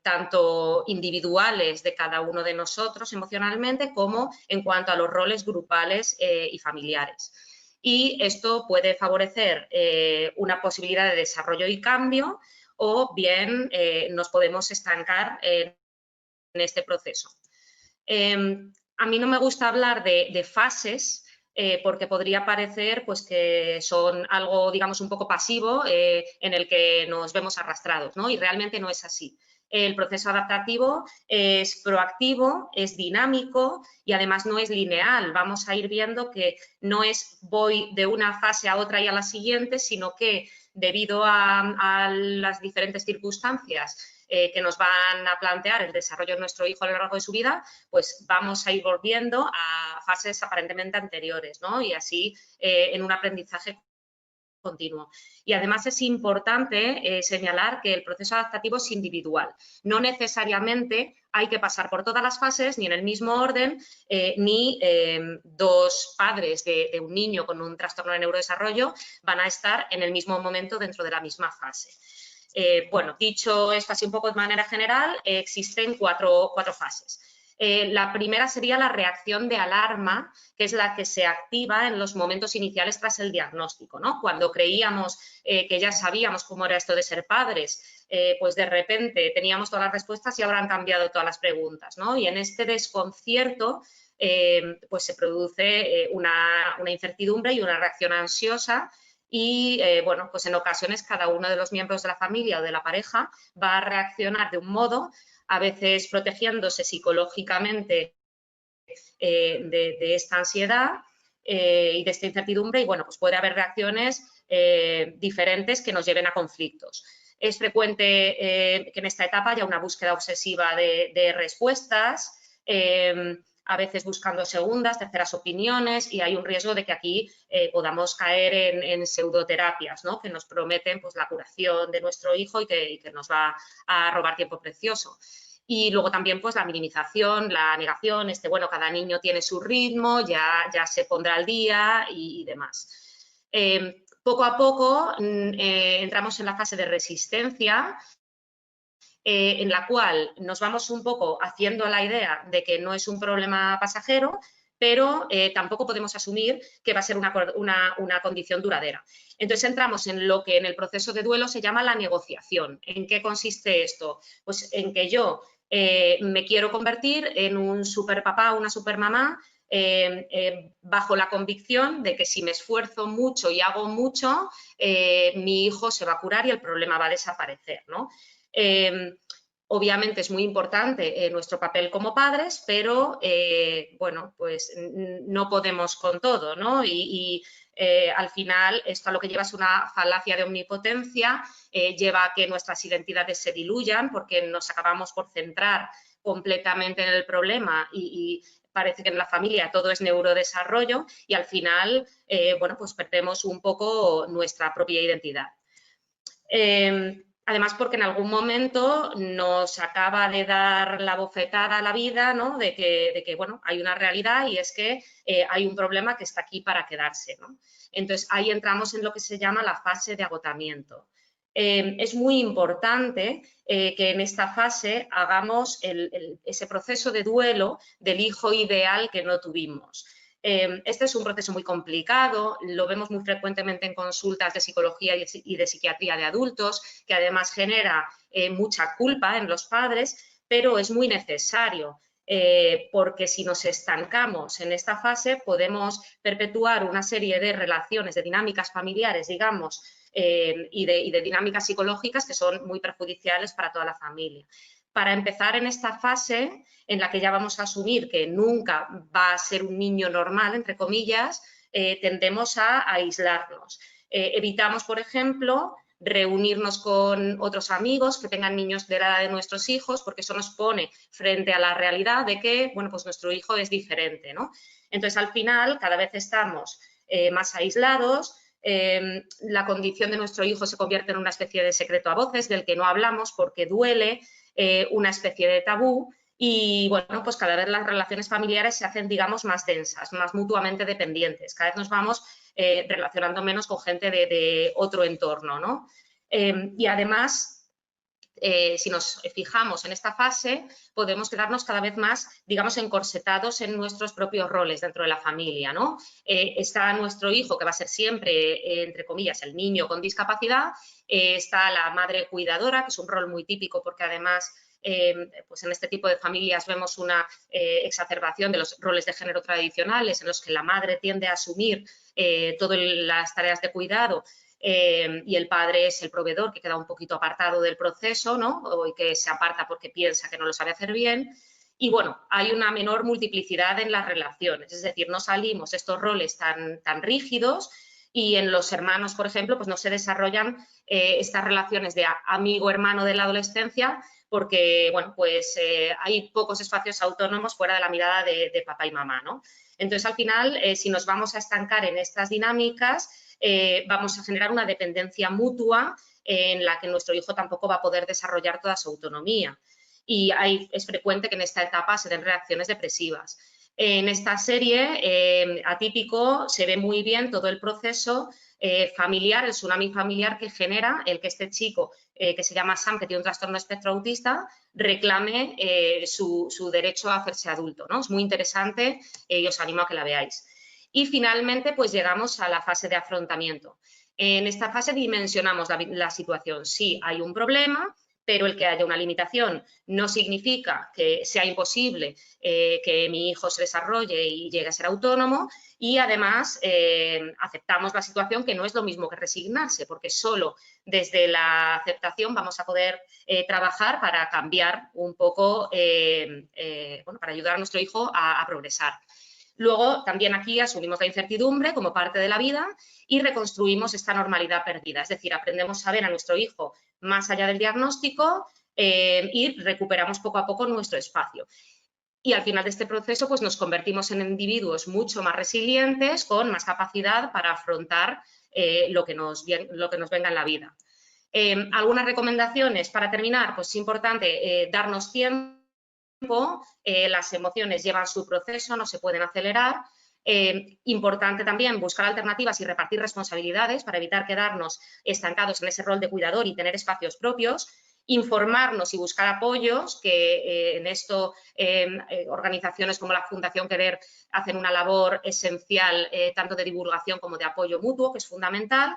tanto individuales de cada uno de nosotros emocionalmente, como en cuanto a los roles grupales y familiares. Y esto puede favorecer una posibilidad de desarrollo y cambio, o bien nos podemos estancar en este proceso. A mí no me gusta hablar de fases porque podría parecer pues, que son algo, digamos, un poco pasivo en el que nos vemos arrastrados, ¿no? Y realmente no es así. El proceso adaptativo es proactivo, es dinámico y además no es lineal. Vamos a ir viendo que no es voy de una fase a otra y a la siguiente, sino que debido a las diferentes circunstancias que nos van a plantear el desarrollo de nuestro hijo a lo largo de su vida, pues vamos a ir volviendo a fases aparentemente anteriores, ¿no? Y así en un aprendizaje continuo. Y además es importante señalar que el proceso adaptativo es individual. No necesariamente hay que pasar por todas las fases, ni en el mismo orden, ni dos padres de un niño con un trastorno de neurodesarrollo van a estar en el mismo momento dentro de la misma fase. Bueno, dicho esto así un poco de manera general, existen cuatro fases. La primera sería la reacción de alarma, que es la que se activa en los momentos iniciales tras el diagnóstico, ¿no? Cuando creíamos que ya sabíamos cómo era esto de ser padres, pues de repente teníamos todas las respuestas y ahora han cambiado todas las preguntas, ¿no? Y en este desconcierto pues se produce una incertidumbre y una reacción ansiosa. Y, bueno, pues en ocasiones cada uno de los miembros de la familia o de la pareja va a reaccionar de un modo, a veces protegiéndose psicológicamente de esta ansiedad y de esta incertidumbre, y, bueno, pues puede haber reacciones diferentes que nos lleven a conflictos. Es frecuente que en esta etapa haya una búsqueda obsesiva de respuestas, a veces buscando segundas, terceras opiniones, y hay un riesgo de que aquí podamos caer en pseudoterapias, ¿no? Que nos prometen pues, la curación de nuestro hijo y que nos va a robar tiempo precioso. Y luego también pues, la minimización, la negación, bueno, cada niño tiene su ritmo, ya se pondrá al día y demás. Poco a poco entramos en la fase de resistencia, en la cual nos vamos un poco haciendo la idea de que no es un problema pasajero, pero tampoco podemos asumir que va a ser una condición duradera. Entonces entramos en lo que en el proceso de duelo se llama la negociación. ¿En qué consiste esto? Pues en que yo me quiero convertir en un superpapá o una supermamá bajo la convicción de que si me esfuerzo mucho y hago mucho, mi hijo se va a curar y el problema va a desaparecer, ¿no? Obviamente es muy importante nuestro papel como padres, pero bueno, pues no podemos con todo, ¿no? Al final esto a lo que lleva es una falacia de omnipotencia, lleva a que nuestras identidades se diluyan porque nos acabamos por centrar completamente en el problema y parece que en la familia todo es neurodesarrollo y al final, bueno, pues perdemos un poco nuestra propia identidad. Además, porque en algún momento nos acaba de dar la bofetada a la vida, ¿no? de que bueno, hay una realidad y es que hay un problema que está aquí para quedarse, ¿no? Entonces, ahí entramos en lo que se llama la fase de agotamiento. Es muy importante que en esta fase hagamos ese proceso de duelo del hijo ideal que no tuvimos. Este es un proceso muy complicado, lo vemos muy frecuentemente en consultas de psicología y de psiquiatría de adultos, que además genera mucha culpa en los padres, pero es muy necesario. Porque si nos estancamos en esta fase podemos perpetuar una serie de relaciones, de dinámicas familiares, digamos, y de dinámicas psicológicas que son muy perjudiciales para toda la familia. Para empezar en esta fase, en la que ya vamos a asumir que nunca va a ser un niño normal, entre comillas, tendemos a aislarnos. Evitamos, por ejemplo, reunirnos con otros amigos que tengan niños de la edad de nuestros hijos, porque eso nos pone frente a la realidad de que, bueno, pues nuestro hijo es diferente, ¿no? Entonces, al final, cada vez estamos más aislados, la condición de nuestro hijo se convierte en una especie de secreto a voces del que no hablamos porque duele, una especie de tabú y, bueno, pues cada vez las relaciones familiares se hacen, digamos, más densas, más mutuamente dependientes. Cada vez nos vamos relacionando menos con gente de otro entorno, ¿no? Y además, si nos fijamos en esta fase, podemos quedarnos cada vez más, digamos, encorsetados en nuestros propios roles dentro de la familia, ¿no? Está nuestro hijo, que va a ser siempre, entre comillas, el niño con discapacidad, está la madre cuidadora, que es un rol muy típico porque además pues en este tipo de familias vemos una exacerbación de los roles de género tradicionales en los que la madre tiende a asumir todas las tareas de cuidado y el padre es el proveedor que queda un poquito apartado del proceso, ¿no? Y que se aparta porque piensa que no lo sabe hacer bien. Y bueno, hay una menor multiplicidad en las relaciones, es decir, no salimos de estos roles tan rígidos y en los hermanos, por ejemplo, pues no se desarrollan estas relaciones de amigo-hermano de la adolescencia porque, bueno, pues hay pocos espacios autónomos fuera de la mirada de papá y mamá, ¿no? Entonces, al final, si nos vamos a estancar en estas dinámicas, vamos a generar una dependencia mutua en la que nuestro hijo tampoco va a poder desarrollar toda su autonomía. Y es frecuente que en esta etapa se den reacciones depresivas. En esta serie, Atípico, se ve muy bien todo el proceso familiar, el tsunami familiar que genera el que este chico, que se llama Sam, que tiene un trastorno espectro autista, reclame su derecho a hacerse adulto, ¿no? Es muy interesante y os animo a que la veáis. Y finalmente, pues llegamos a la fase de afrontamiento. En esta fase dimensionamos la situación. Sí, hay un problema, pero el que haya una limitación no significa que sea imposible que mi hijo se desarrolle y llegue a ser autónomo y además aceptamos la situación, que no es lo mismo que resignarse, porque solo desde la aceptación vamos a poder trabajar para cambiar un poco, bueno, para ayudar a nuestro hijo a progresar. Luego, también aquí asumimos la incertidumbre como parte de la vida y reconstruimos esta normalidad perdida. Es decir, aprendemos a ver a nuestro hijo más allá del diagnóstico y recuperamos poco a poco nuestro espacio. Y al final de este proceso, pues nos convertimos en individuos mucho más resilientes, con más capacidad para afrontar lo que nos venga en la vida. Algunas recomendaciones para terminar, pues es importante darnos tiempo. Las emociones llevan su proceso, no se pueden acelerar. Importante también buscar alternativas y repartir responsabilidades para evitar quedarnos estancados en ese rol de cuidador y tener espacios propios. informarnos y buscar apoyos, que en esto organizaciones como la Fundación Querer hacen una labor esencial tanto de divulgación como de apoyo mutuo, que es fundamental.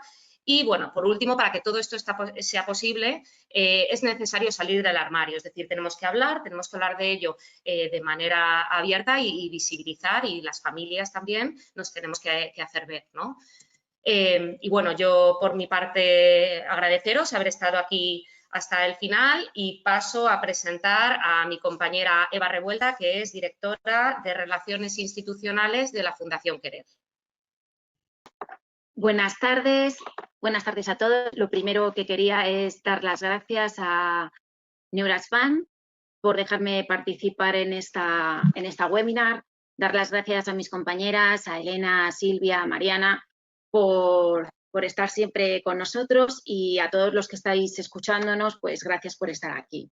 Y, bueno, por último, para que todo esto sea posible, es necesario salir del armario, es decir, tenemos que hablar de ello de manera abierta y visibilizar, y las familias también nos tenemos que hacer ver, ¿no? Y, bueno, yo por mi parte agradeceros haber estado aquí hasta el final y paso a presentar a mi compañera Eva Revuelta, que es directora de Relaciones Institucionales de la Fundación Querer. Buenas tardes a todos. Lo primero que quería es dar las gracias a Neurasfan por dejarme participar en esta webinar, dar las gracias a mis compañeras, a Elena, a Silvia, a Mariana, por estar siempre con nosotros, y a todos los que estáis escuchándonos, pues gracias por estar aquí.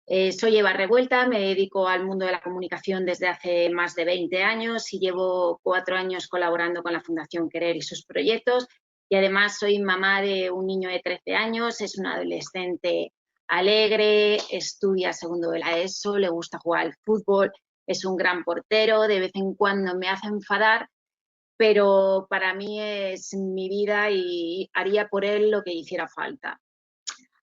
Soy Eva Revuelta, me dedico al mundo de la comunicación desde hace más de 20 años y llevo 4 años colaborando con la Fundación Querer y sus proyectos, y además soy mamá de un niño de 13 años, es un adolescente alegre, estudia segundo de la ESO, le gusta jugar al fútbol, es un gran portero, de vez en cuando me hace enfadar, pero para mí es mi vida y haría por él lo que hiciera falta.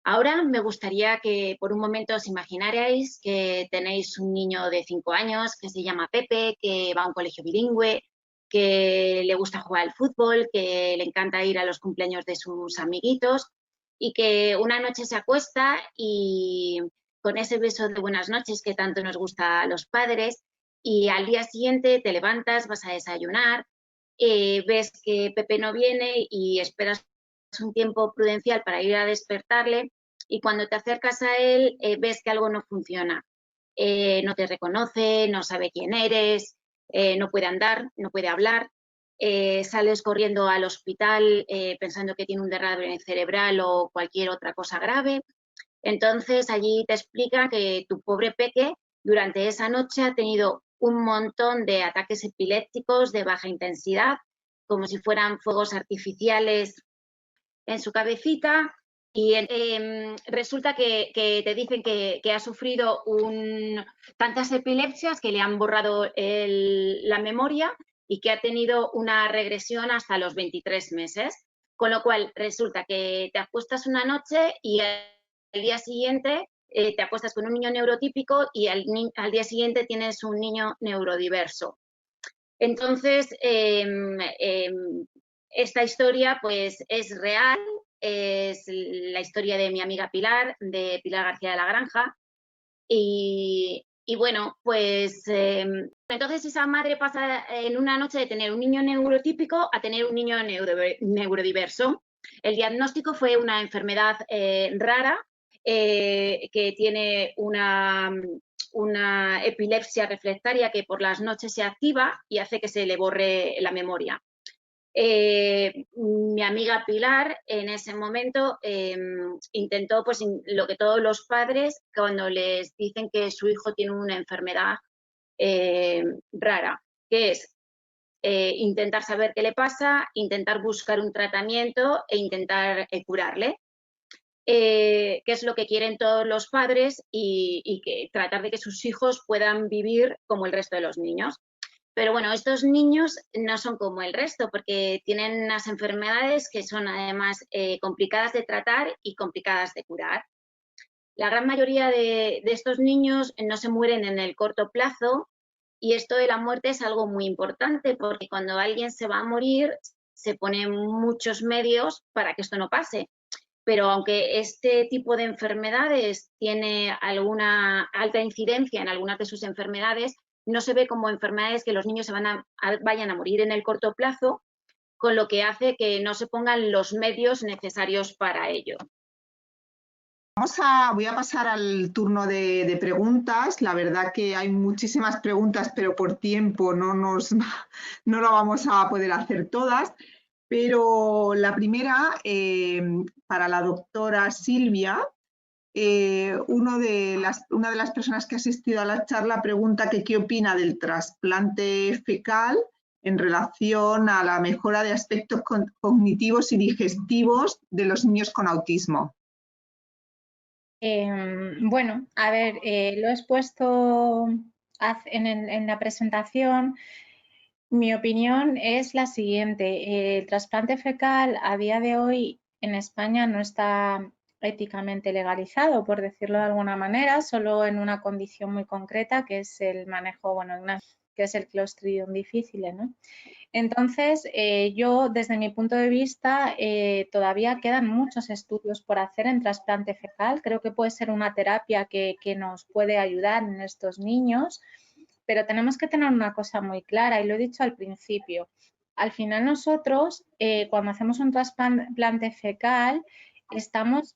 Ahora me gustaría que por un momento os imaginarais que tenéis un niño de 5 años que se llama Pepe, que va a un colegio bilingüe, que le gusta jugar al fútbol, que le encanta ir a los cumpleaños de sus amiguitos, y que una noche se acuesta y con ese beso de buenas noches que tanto nos gusta a los padres, y al día siguiente te levantas, vas a desayunar, ves que Pepe no viene y esperas un tiempo prudencial para ir a despertarle, y cuando te acercas a él ves que algo no funciona. No te reconoce, no sabe quién eres, no puede andar, no puede hablar, sales corriendo al hospital pensando que tiene un derrame cerebral o cualquier otra cosa grave. Entonces allí te explica que tu pobre Peque durante esa noche ha tenido un montón de ataques epilépticos de baja intensidad, como si fueran fuegos artificiales en su cabecita, y resulta que te dicen que ha sufrido tantas epilepsias que le han borrado la memoria y que ha tenido una regresión hasta los 23 meses, con lo cual resulta que te acuestas una noche y al día siguiente te acuestas con un niño neurotípico y al día siguiente tienes un niño neurodiverso. Entonces, esta historia pues es real, es la historia de mi amiga Pilar, de Pilar García de la Granja, y bueno, pues entonces esa madre pasa en una noche de tener un niño neurotípico a tener un niño neurodiverso. El diagnóstico fue una enfermedad rara que tiene una epilepsia refractaria que por las noches se activa y hace que se le borre la memoria. Mi amiga Pilar en ese momento intentó pues lo que todos los padres cuando les dicen que su hijo tiene una enfermedad rara, que es intentar saber qué le pasa, intentar buscar un tratamiento e intentar curarle. Que es lo que quieren todos los padres, y que tratar de que sus hijos puedan vivir como el resto de los niños. Pero bueno, estos niños no son como el resto porque tienen unas enfermedades que son además complicadas de tratar y complicadas de curar. La gran mayoría de estos niños no se mueren en el corto plazo, y esto de la muerte es algo muy importante porque cuando alguien se va a morir se ponen muchos medios para que esto no pase. Pero aunque este tipo de enfermedades tiene alguna alta incidencia en algunas de sus enfermedades, no se ve como enfermedades que los niños vayan a morir en el corto plazo, con lo que hace que no se pongan los medios necesarios para ello. Voy a pasar al turno de preguntas. La verdad que hay muchísimas preguntas, pero por tiempo no lo vamos a poder hacer todas. Pero la primera, para la doctora Silvia, una de las personas que ha asistido a la charla pregunta que qué opina del trasplante fecal en relación a la mejora de aspectos cognitivos y digestivos de los niños con autismo. Bueno, a ver, lo he expuesto en la presentación. Mi opinión es la siguiente. El trasplante fecal a día de hoy en España no está éticamente legalizado, por decirlo de alguna manera, solo en una condición muy concreta, que es el manejo, bueno, que es el Clostridium difficile, ¿no? Entonces, yo desde mi punto de vista, todavía quedan muchos estudios por hacer en trasplante fecal. Creo que puede ser una terapia que nos puede ayudar en estos niños, pero tenemos que tener una cosa muy clara, y lo he dicho al principio. Al final nosotros, cuando hacemos un trasplante fecal, estamos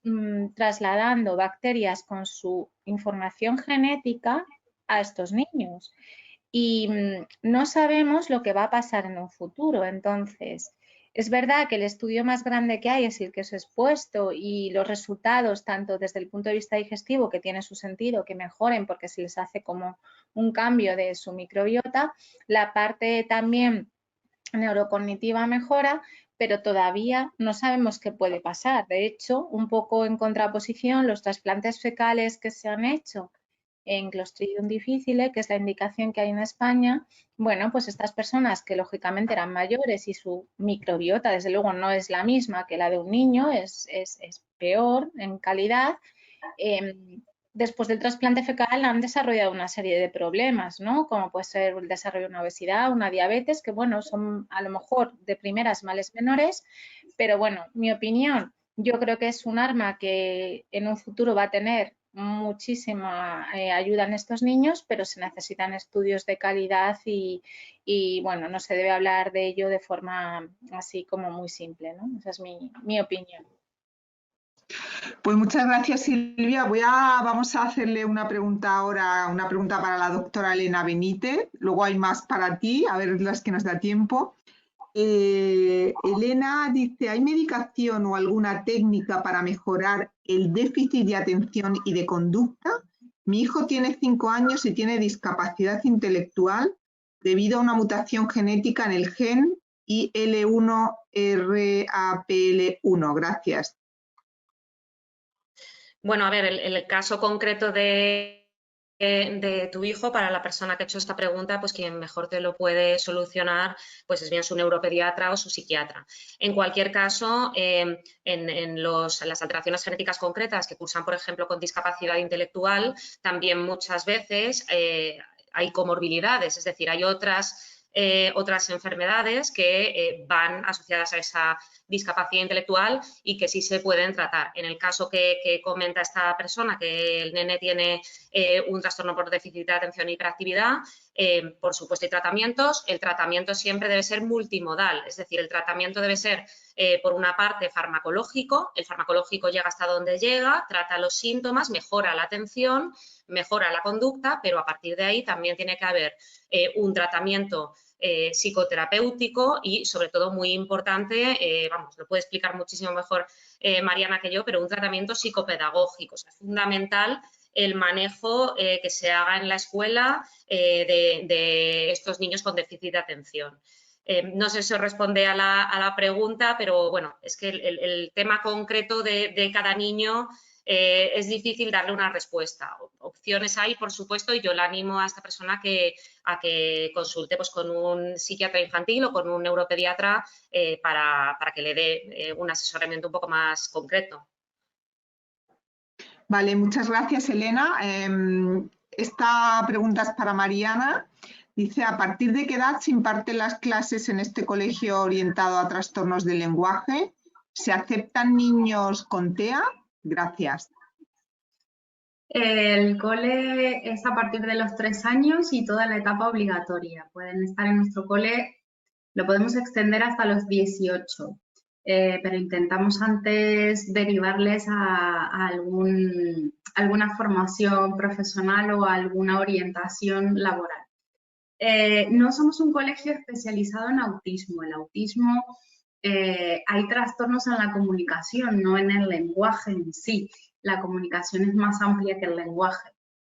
trasladando bacterias con su información genética a estos niños. Y no sabemos lo que va a pasar en un futuro. Entonces, es verdad que el estudio más grande que hay es el que os he expuesto, y los resultados, tanto desde el punto de vista digestivo, que tiene su sentido que mejoren porque se les hace como un cambio de su microbiota, la parte también neurocognitiva mejora, pero todavía no sabemos qué puede pasar. De hecho, un poco en contraposición, los trasplantes fecales que se han hecho en Clostridium difficile, que es la indicación que hay en España, bueno, pues estas personas que lógicamente eran mayores y su microbiota desde luego no es la misma que la de un niño, es peor en calidad, después del trasplante fecal han desarrollado una serie de problemas, ¿no? Como puede ser el desarrollo de una obesidad, una diabetes, que bueno, son a lo mejor de primeras males menores, pero bueno, mi opinión, yo creo que es un arma que en un futuro va a tener muchísima ayuda en estos niños, pero se necesitan estudios de calidad y bueno, no se debe hablar de ello de forma así como muy simple, ¿no? Esa es mi opinión. Pues muchas gracias, Silvia. Vamos a hacerle una pregunta ahora, una pregunta para la doctora Elena Benítez. Luego hay más para ti, a ver las que nos da tiempo. Elena dice, ¿hay medicación o alguna técnica para mejorar el déficit de atención y de conducta? Mi hijo tiene 5 años y tiene discapacidad intelectual debido a una mutación genética en el gen IL1RAPL1. Gracias. Bueno, a ver, el caso concreto de tu hijo, para la persona que ha hecho esta pregunta, pues quien mejor te lo puede solucionar pues es bien su neuropediatra o su psiquiatra. En cualquier caso, en las alteraciones genéticas concretas que cursan, por ejemplo, con discapacidad intelectual, también muchas veces hay comorbilidades, es decir, hay otras enfermedades que van asociadas a esa discapacidad intelectual y que sí se pueden tratar. En el caso que comenta esta persona, que el nene tiene un trastorno por déficit de atención e hiperactividad, por supuesto hay tratamientos. El tratamiento siempre debe ser multimodal, es decir, el tratamiento debe ser por una parte farmacológico. El farmacológico llega hasta donde llega, trata los síntomas, mejora la atención, mejora la conducta, pero a partir de ahí también tiene que haber un tratamiento psicoterapéutico y, sobre todo, muy importante, vamos, lo puede explicar muchísimo mejor Mariana que yo, pero un tratamiento psicopedagógico. O sea, es fundamental el manejo que se haga en la escuela de estos niños con déficit de atención. No sé si os responde a la pregunta, pero bueno, es que el tema concreto de cada niño es difícil darle una respuesta. Opciones hay, por supuesto, y yo le animo a esta persona a que consulte pues, con un psiquiatra infantil o con un neuropediatra para que le dé un asesoramiento un poco más concreto. Vale, muchas gracias, Elena. Esta pregunta es para Mariana. Dice, ¿a partir de qué edad se imparten las clases en este colegio orientado a trastornos del lenguaje? ¿Se aceptan niños con TEA? Gracias. El cole es a partir de los 3 años y toda la etapa obligatoria. Pueden estar en nuestro cole, lo podemos extender hasta los 18, pero intentamos antes derivarles a alguna formación profesional o a alguna orientación laboral. No somos un colegio especializado en autismo. El autismo, hay trastornos en la comunicación, no en el lenguaje en sí. La comunicación es más amplia que el lenguaje.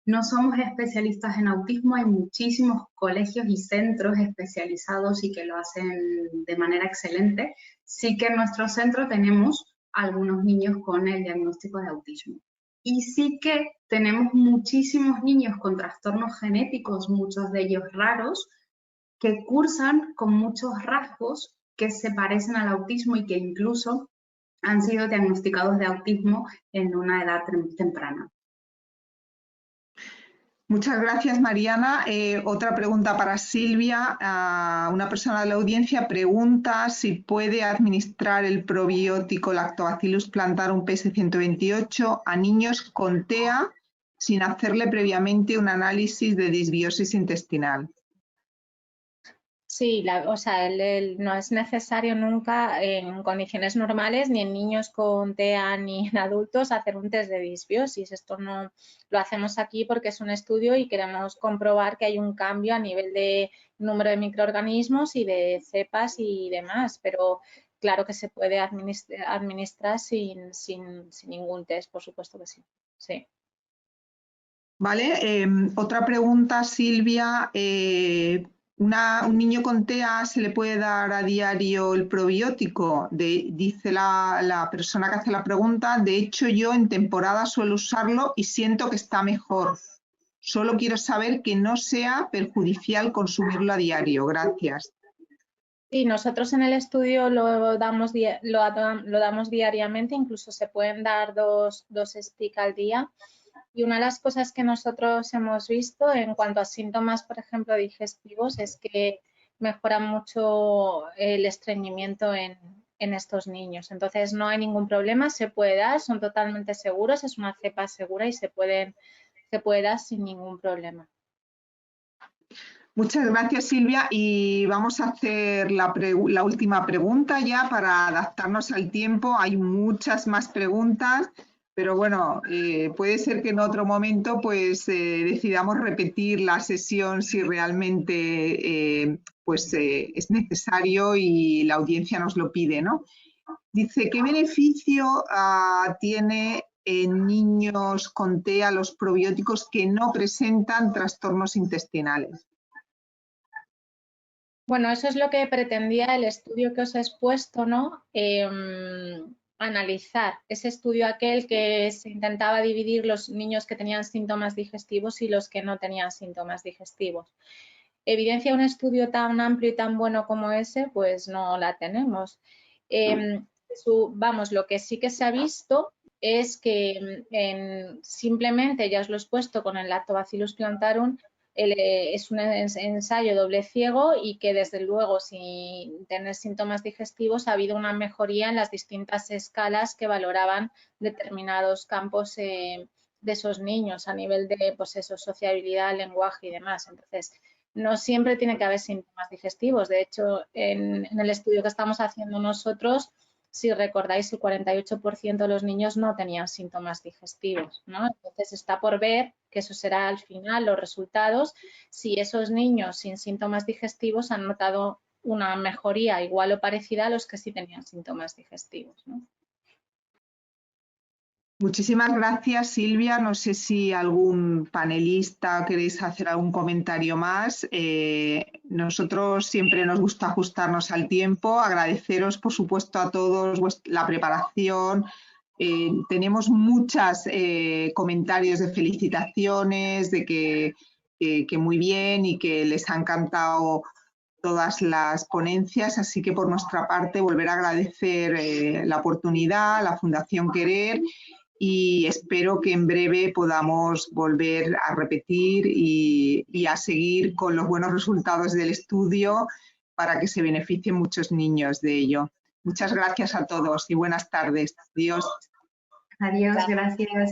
No somos especialistas en autismo, hay muchísimos colegios y centros especializados y que lo hacen de manera excelente. Sí que en nuestro centro tenemos algunos niños con el diagnóstico de autismo. Y sí que tenemos muchísimos niños con trastornos genéticos, muchos de ellos raros, que cursan con muchos rasgos que se parecen al autismo y que incluso han sido diagnosticados de autismo en una edad temprana. Muchas gracias, Mariana. Otra pregunta para Silvia. Una persona de la audiencia pregunta si puede administrar el probiótico Lactobacillus plantarum PS128 a niños con TEA sin hacerle previamente un análisis de disbiosis intestinal. Sí, o sea, no es necesario nunca en condiciones normales, ni en niños con TEA ni en adultos, hacer un test de disbiosis. Esto no lo hacemos aquí porque es un estudio y queremos comprobar que hay un cambio a nivel de número de microorganismos y de cepas y demás, pero claro que se puede administrar sin ningún test, por supuesto que sí. Sí. Vale, otra pregunta, Silvia. ¿Un niño con TEA se le puede dar a diario el probiótico? Dice la persona que hace la pregunta, de hecho yo en temporada suelo usarlo y siento que está mejor. Solo quiero saber que no sea perjudicial consumirlo a diario. Gracias. Sí, nosotros en el estudio lo damos diariamente, incluso se pueden dar dos stick al día. Y una de las cosas que nosotros hemos visto en cuanto a síntomas, por ejemplo, digestivos, es que mejora mucho el estreñimiento en estos niños. Entonces, no hay ningún problema, se puede dar, son totalmente seguros, es una cepa segura y se puede dar sin ningún problema. Muchas gracias, Silvia. Y vamos a hacer la última pregunta ya para adaptarnos al tiempo. Hay muchas más preguntas, pero bueno, puede ser que en otro momento pues decidamos repetir la sesión si realmente es necesario y la audiencia nos lo pide, ¿no? Dice, ¿qué beneficio tiene en niños con TEA los probióticos que no presentan trastornos intestinales? Bueno, eso es lo que pretendía el estudio que os he expuesto, ¿no? Analizar ese estudio aquel que se intentaba dividir los niños que tenían síntomas digestivos y los que no tenían síntomas digestivos. ¿Evidencia un estudio tan amplio y tan bueno como ese? Pues no la tenemos. Lo que sí que se ha visto es que simplemente, ya os lo he expuesto con el Lactobacillus plantarum, es un ensayo doble ciego y que desde luego sin tener síntomas digestivos ha habido una mejoría en las distintas escalas que valoraban determinados campos de esos niños a nivel de pues eso, sociabilidad, lenguaje y demás. Entonces, no siempre tiene que haber síntomas digestivos. De hecho, en el estudio que estamos haciendo nosotros, si recordáis, el 48% de los niños no tenían síntomas digestivos, ¿no? Entonces está por ver, que eso será al final los resultados, si esos niños sin síntomas digestivos han notado una mejoría igual o parecida a los que sí tenían síntomas digestivos, ¿no? Muchísimas gracias, Silvia. No sé si algún panelista queréis hacer algún comentario más. Nosotros siempre nos gusta ajustarnos al tiempo. Agradeceros, por supuesto, a todos la preparación. Tenemos muchos comentarios de felicitaciones, de que muy bien y que les ha encantado todas las ponencias, así que por nuestra parte volver a agradecer la oportunidad, a la Fundación Querer, y espero que en breve podamos volver a repetir y a seguir con los buenos resultados del estudio para que se beneficien muchos niños de ello. Muchas gracias a todos y buenas tardes. Adiós. Adiós, gracias.